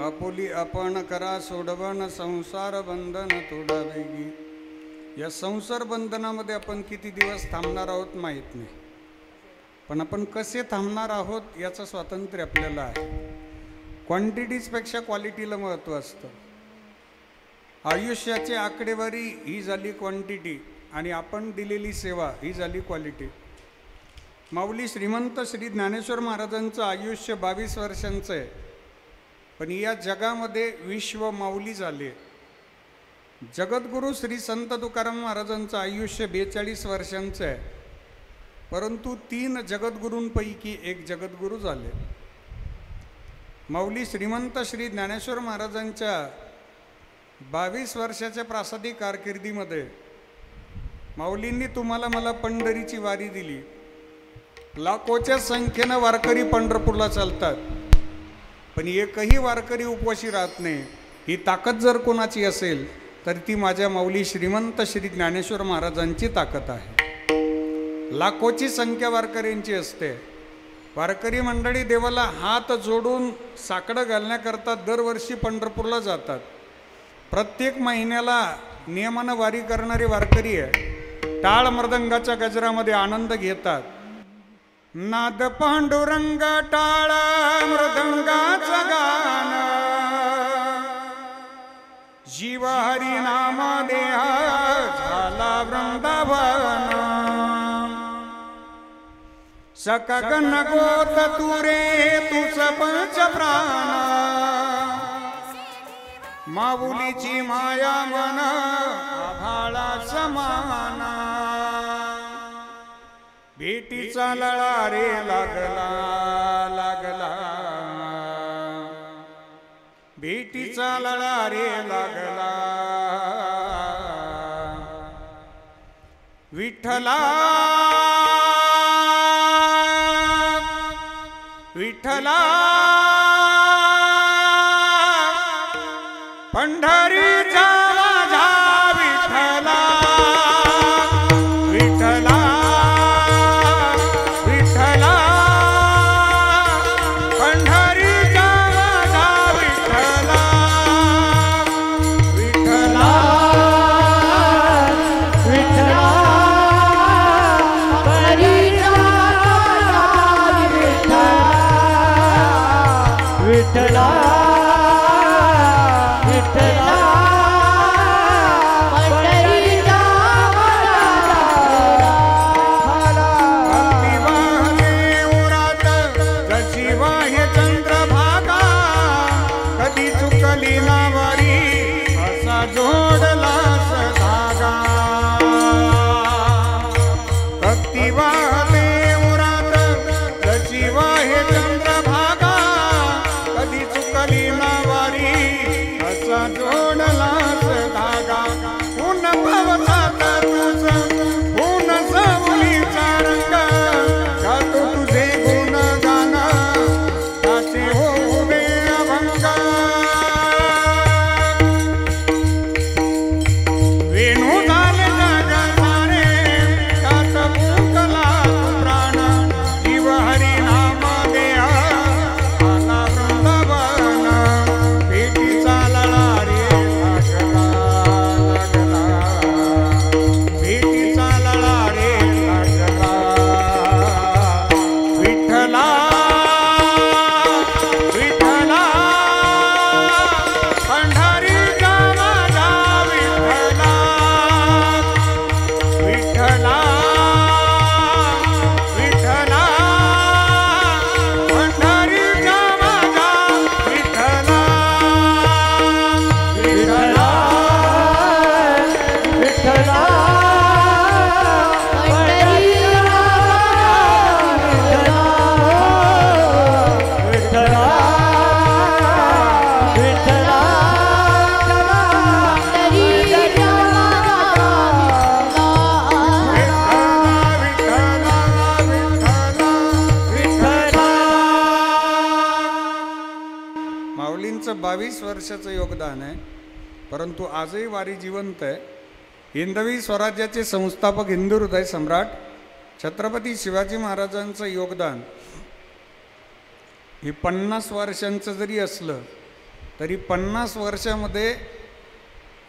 आपुली आपण करा सोडवण संसार बंधन थोडा वेगी. या संसार बंधनामध्ये आपण किती दिवस थांबणार आहोत माहीत नाही, पण आपण कसे थांबणार आहोत याचं स्वातंत्र्य आपल्याला आहे. क्वांटिटीजपेक्षा क्वालिटीला महत्त्व असतं. आयुष्याची आकडेवारी ही झाली क्वांटिटी आणि आपण दिलेली सेवा ही झाली क्वालिटी. माऊली श्रीमंत श्री ज्ञानेश्वर महाराजांचं आयुष्य 22 वर्षांचं आहे, पण या जगामध्ये विश्व माऊली झाले. जगद्गुरू श्री संत तुकाराम महाराजांचं आयुष्य 42 वर्षांचं आहे, परंतु 3 जगद्गुरूंपैकी एक जगद्गुरू झाले. माऊली श्रीमंत श्री ज्ञानेश्वर महाराजांच्या 22 वर्षाच्या प्रासादिक कारकिर्दीमध्ये माऊलींनी तुम्हाला मला पंढरीची वारी दिली. लाखोच्या संख्येनं वारकरी पंढरपूरला चालतात, पण एकही वारकरी उपवाशी राहत नाही. ही ताकद जर कोणाची असेल तर ती माझ्या माऊली श्रीमंत श्री ज्ञानेश्वर महाराजांची ताकद आहे. लाखोची संख्या वारकऱ्यांची असते. वारकरी मंडळी देवाला हात जोडून साकडं घालण्याकरता दरवर्षी पंढरपूरला जातात. प्रत्येक महिन्याला नियमानं वारी करणारे वारकरी आहे. टाळ मृदंगाच्या गजरामध्ये आनंद घेतात. नाद पांडुरंग टाळ मृदंगाचं गान, जीव हरी नाम देहा झाला वृंदावन. सकगन गोत तुरे तुझ पंच प्राण, माऊलीची माया मन आभाळा समाना भेटीचा लळा रे लागला लागला भेटीचा लळा रे लागला विठ्ठला विठ्ठला पंढरीचा माझा विठ्ठला विठ्ठला विठ्ठला पंढरीचा माझा विठ्ठला विठ्ठला विठ्ठला विठ्ठला विठ्ठला पंढरीचा भक्ती वाहते उरात जशी वाहे चंद्रभागा कधी चुकली नावारी असा जोडला धागा भक्ती वाहते उरात जशी वाहे चंद्रभागा कधी चुकली नावारी असा जोडला धागा ऊन भवसात तुझ ऊन सावलीचा रंग गातो तुझे गुण गान त्याचे होऊ दे अभंग वेणू झाले जग सारे त्यात फुंकला प्राण जीव हरी नाम देहा आला वृंदावन भेटीचा लळा रे लागला लागला भेटीचा लळा रे लागला विठ्ठला विठ्ठला पंढरीचा माझा विठ्ठला विठ्ठला विठ्ठला पंढरीचा माझा विठ्ठला विठ्ठला विठ्ठला विठ्ठला विठ्ठला माऊलींचं 22 वर्षाचं योगदान आहे, परंतु आजही वारी जिवंत आहे. हिंदवी स्वराज्याचे संस्थापक हिंदू हृदय सम्राट छत्रपती शिवाजी महाराजांचं योगदान हे 50 वर्षांचं जरी असलं तरी 50 वर्षामध्ये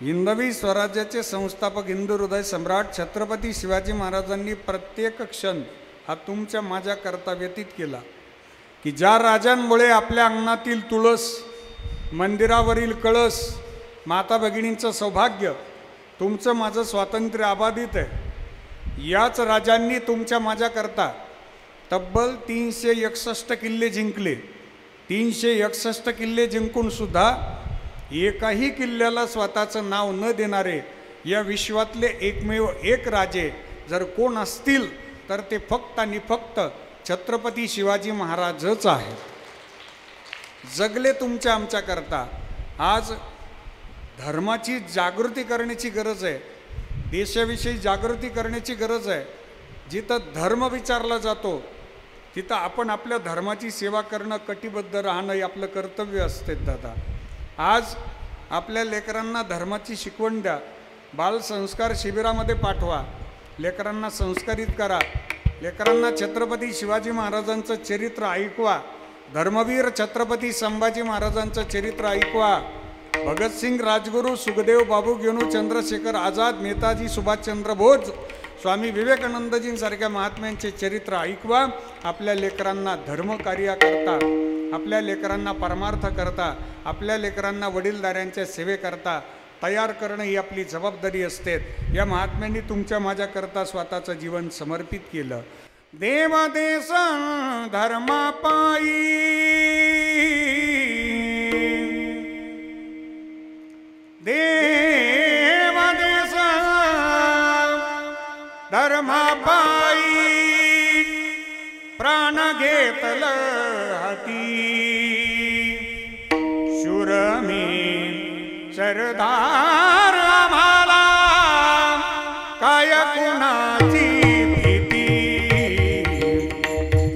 हिंदवी स्वराज्याचे संस्थापक हिंदू हृदय सम्राट छत्रपती शिवाजी महाराजांनी प्रत्येक क्षण हा तुमच्या माझ्या करता व्यतीत केला की ज्या राजांमुळे आपल्या अंगणातील तुळस, मंदिरावरील कळस, माता भगिनींचं सौभाग्य, तुमचं माझं स्वातंत्र्य अबाधित आहे, याच राजांनी तुमच्या माझ्याकरता तब्बल 361 किल्ले जिंकले. 361 किल्ले जिंकून सुद्धा एकाही किल्ल्याला स्वतःचं नाव न देणारे या विश्वातले एकमेव एक राजे जर कोण असतील तर ते फक्त आणि फक्त छत्रपती शिवाजी महाराजच आहेत. जगले तुमच्या आमच्याकरता. आज धर्माची जागृती करण्याची गरज आहे, देशाविषयी जागृती करण्याची गरज आहे. जिथं धर्म विचारला जातो तिथं आपण आपल्या धर्माची सेवा करणं, कटिबद्ध राहणं हे आपलं कर्तव्य असते. दादा, आज आपल्या लेकरांना धर्माची शिकवण द्या. बालसंस्कार शिबिरामध्ये पाठवा, लेकरांना संस्कारित करा. लेकरांना छत्रपती शिवाजी महाराजांचं चरित्र ऐकवा. धर्मवीर छत्रपती संभाजी महाराजांचं चरित्र ऐकवा. भगतसिंग, राजगुरू, सुखदेव, बाबू गेनू, चंद्रशेखर आझाद, नेताजी सुभाषचंद्र बोस, स्वामी विवेकानंदजींसारख्या महात्म्यांचे चरित्र ऐकवा. आपल्या लेकरांना धर्मकार्य करता, आपल्या लेकरांना परमार्थ करता, आपल्या लेकरांना वडीलधाऱ्यांच्या सेवेकरता तयार करणं ही आपली जबाबदारी असते. या महात्म्यांनी तुमच्या माझ्याकरता स्वतःचं जीवन समर्पित केलं. देवदेश धर्मापायी देवादेश धर्मापायी प्राण घेतल हाती शूरमी सरदार आम्हाला काय कुणाची भीती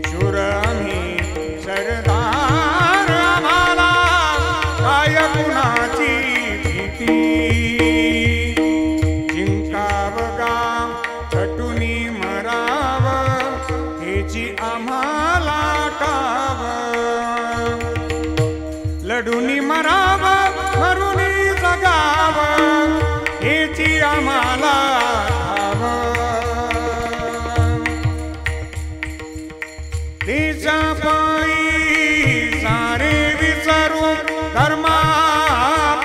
शूरमी सरदार आम्हाला काय कुणाची भीती जिंकाव गाव कटुनी मराव हेची आम्हाला ठाव लढुनी मराव मरुनी जगाव हेची आम्हाला ठाव देशा पायी सारे विसरू धर्मा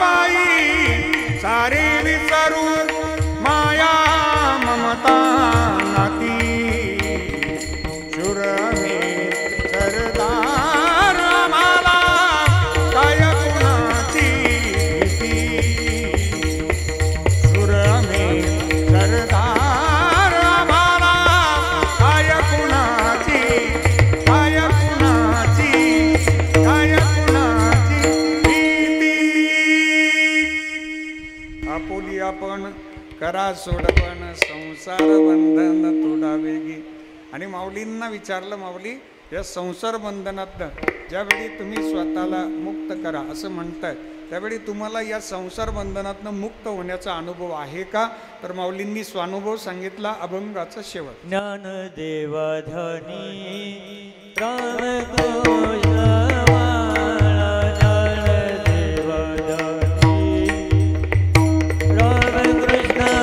पायी सारे विसरू माया ममता नाती शूरमी सरदार आम्हाला काय कुणाची भीती शूरमी सरदार आम्हाला काय कुणाची भीती आपुली आपण करा सोडवण संसार बंधन तुडा वेगी. आणि माऊलींना विचारलं, माऊली या संसार बंधनातनं ज्यावेळी तुम्ही स्वतःला मुक्त करा असं म्हणताय त्यावेळी तुम्हाला या संसार बंधनातनं मुक्त होण्याचा अनुभव आहे का? तर माऊलींनी स्वानुभव सांगितला अभंगाचा शेवट. ज्ञानदेव धनी रामकृष्ण माळा ज्ञानदेव धनी रामकृष्ण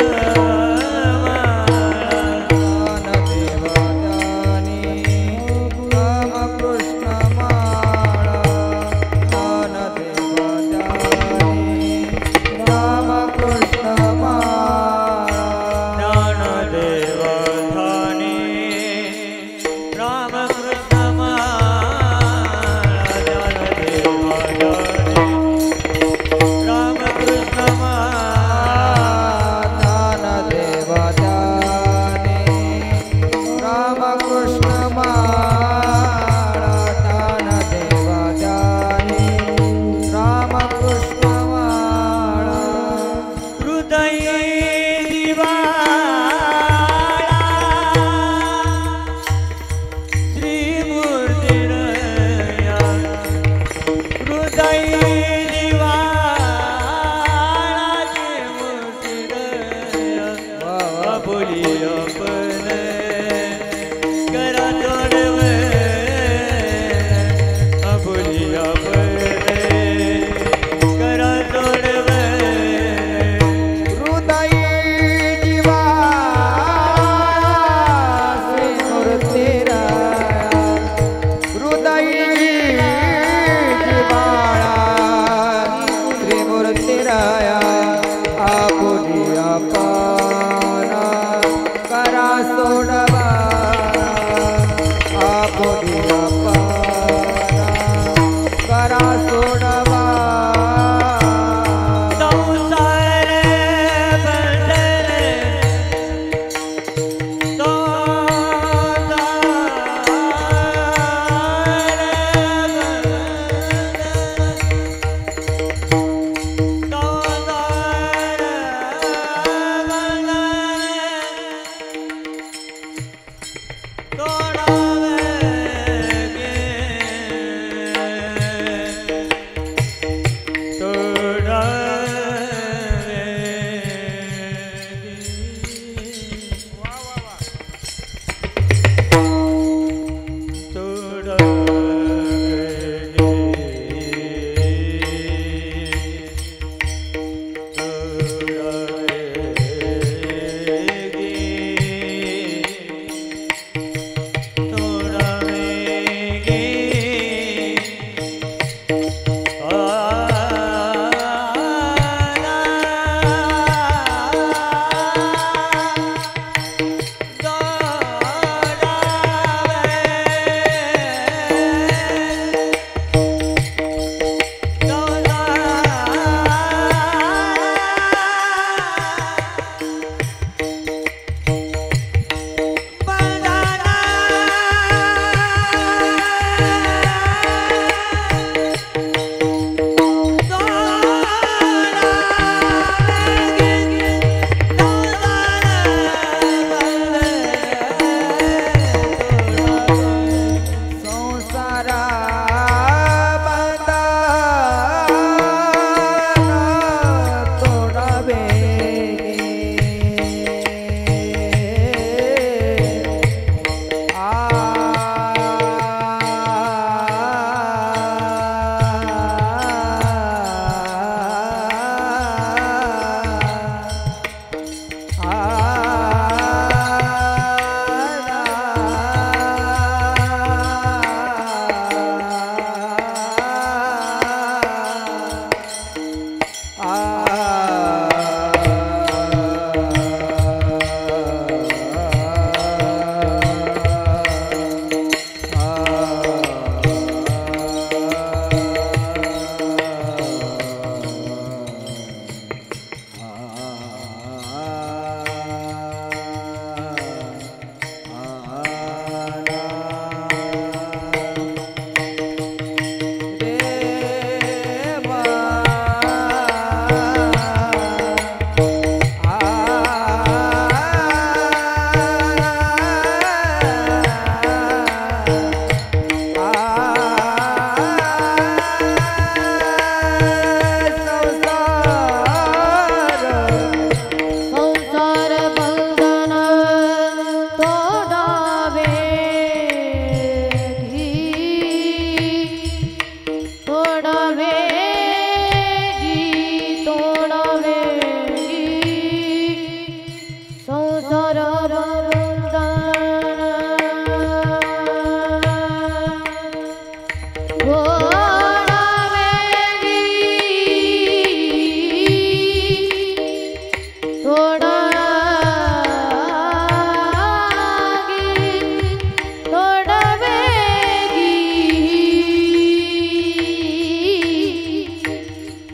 थोडा थोडा वेगी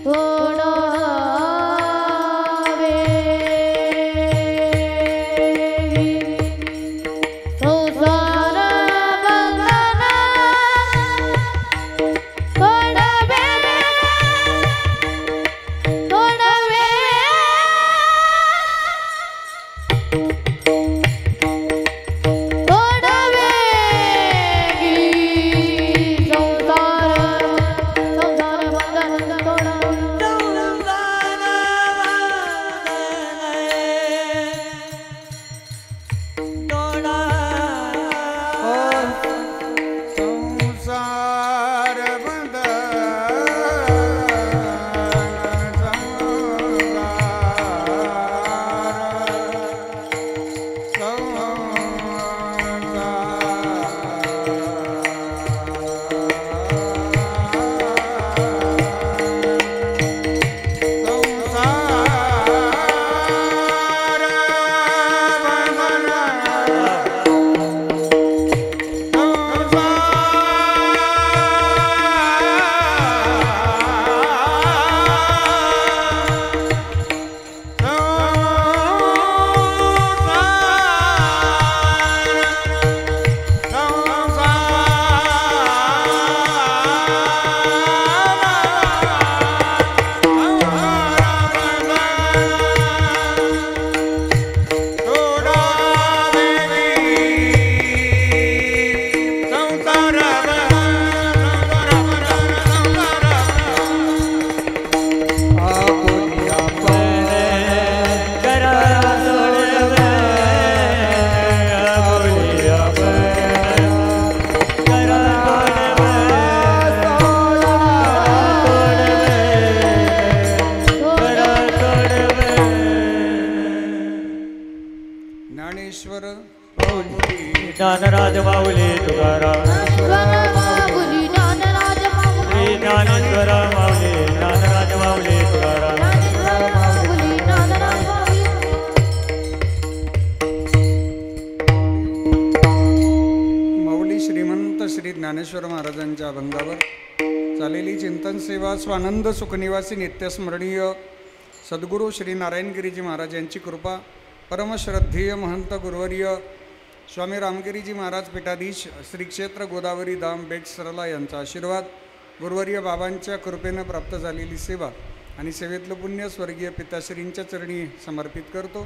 थोडा संसार बंधना थोडा थोडा थोडा वेगी संसार बंधना थोडा संसार ज्ञानेश्वर ज्ञानराज माऊली तुकाराम माऊली ज्ञानराज माऊली श्री ज्ञानेश्वर माऊली ज्ञानराज माऊली तुकाराम माऊली ज्ञानराज माऊली माऊली श्रीमंत श्री ज्ञानेश्वर महाराजांच्या अभंगावर चालेली चिंतन सेवा स्वानंद सुखनिवासी नित्यस्मरणीय सद्गुरू श्री नारायणगिरीजी महाराज यांची कृपा, परमश्रद्धेय महंत गुरुवर्य स्वामी रामगिरीजी महाराज पीठाधीश श्री क्षेत्र गोदावरी धाम बेट सरला यांचा आशीर्वाद, गुरुवर्य बाबांच्या कृपेनं प्राप्त झालेली सेवा आणि सेवेतलं पुण्य स्वर्गीय पिताश्रींच्या चरणी समर्पित करतो.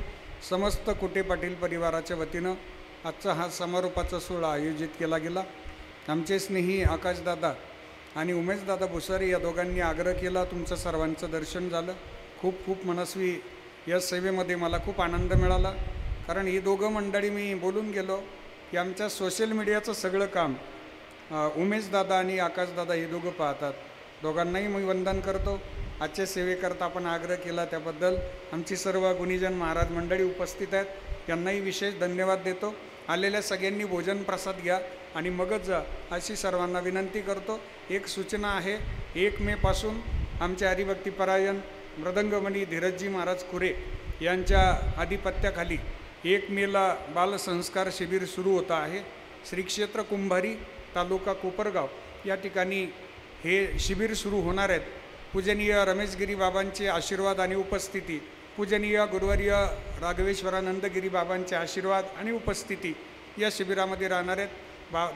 समस्त कुटे पाटील परिवाराच्या वतीनं आजचा हा समारोपाचा सोहळा आयोजित केला गेला. आमचे स्नेही आकाशदादा आणि उमेशदादा भुसारे या दोघांनी आग्रह केला. तुमचं सर्वांचं दर्शन झालं. खूप खूप मनस्वी या सेवेमध्ये मला खूप आनंद मिळाला. कारण ही दोघं मंडळी मी बोलून गेलो की आमच्या सोशल मीडियाचं सगळं काम उमेशदादा आणि आकाशदादा हे दोघं पाहतात. दोघांनाही मी वंदन करतो. आजच्या सेवेकरता आपण आग्रह केला त्याबद्दल आमची सर्व गुणीजन महाराज मंडळी उपस्थित आहेत, त्यांनाही विशेष धन्यवाद देतो. आलेल्या सगळ्यांनी भोजन प्रसाद घ्या आणि मगच जा अशी सर्वांना विनंती करतो. एक सूचना आहे, 1 मेपासून आमच्या हरिभक्तीपरायण मृदंगमणी धीरजजी महाराज कुरे यांच्या आधिपत्याखाली 1 मेला बालसंस्कार शिबिर सुरू होतं आहे. श्री क्षेत्र कुंभारी तालुका कोपरगाव या ठिकाणी हे शिबिर सुरू होणार आहेत. पूजनीय रमेशगिरी बाबांचे आशीर्वाद आणि उपस्थिती, पूजनीय गुरुवर्य राघवेश्वरानंदगिरी बाबांचे आशीर्वाद आणि उपस्थिती या शिबिरामध्ये राहणार आहेत.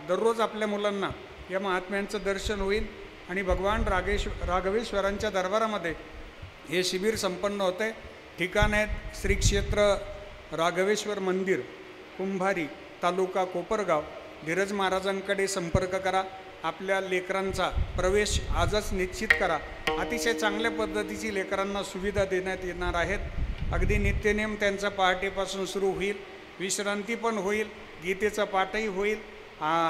दररोज आपल्या मुलांना या महात्म्यांचं दर्शन होईल आणि भगवान राघवेश्वरांच्या दरबारामध्ये हे शिबिर संपन्न होते. ठिकाण आहेत श्री क्षेत्र राघवेश्वर मंदिर कुंभारी तालुका कोपरगाव. धीरज महाराजांकडे संपर्क करा. आपल्या लेकरांचा प्रवेश आजच निश्चित करा. अतिशय चांगल्या पद्धतीची लेकरांना सुविधा देण्यात येणार आहेत. अगदी नित्यनेम त्यांचा पहाटेपासून सुरू होईल, विश्रांती पण होईल, गीतेचा पाठही होईल,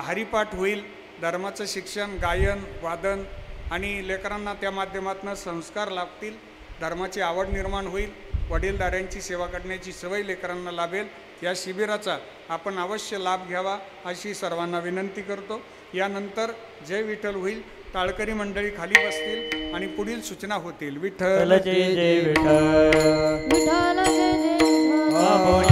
हरिपाठ होईल, धर्माचं शिक्षण, गायन, वादन आणि लेकरांना त्या माध्यमातून संस्कार लाभतील, धर्माची आवड निर्माण होईल, वडीलधाऱ्यांची सेवा करण्याची सवय लेकरांना लाभेल. या शिबिराचा आपण अवश्य लाभ घ्यावा अशी सर्वांना विनंती करतो. यानंतर जय विठ्ठल होईल, टाळकरी मंडळी खाली बसतील आणि पुढील सूचना होतील. विठ्ठल जय जय विठ्ठल. विठ्ठल जय जय माऊली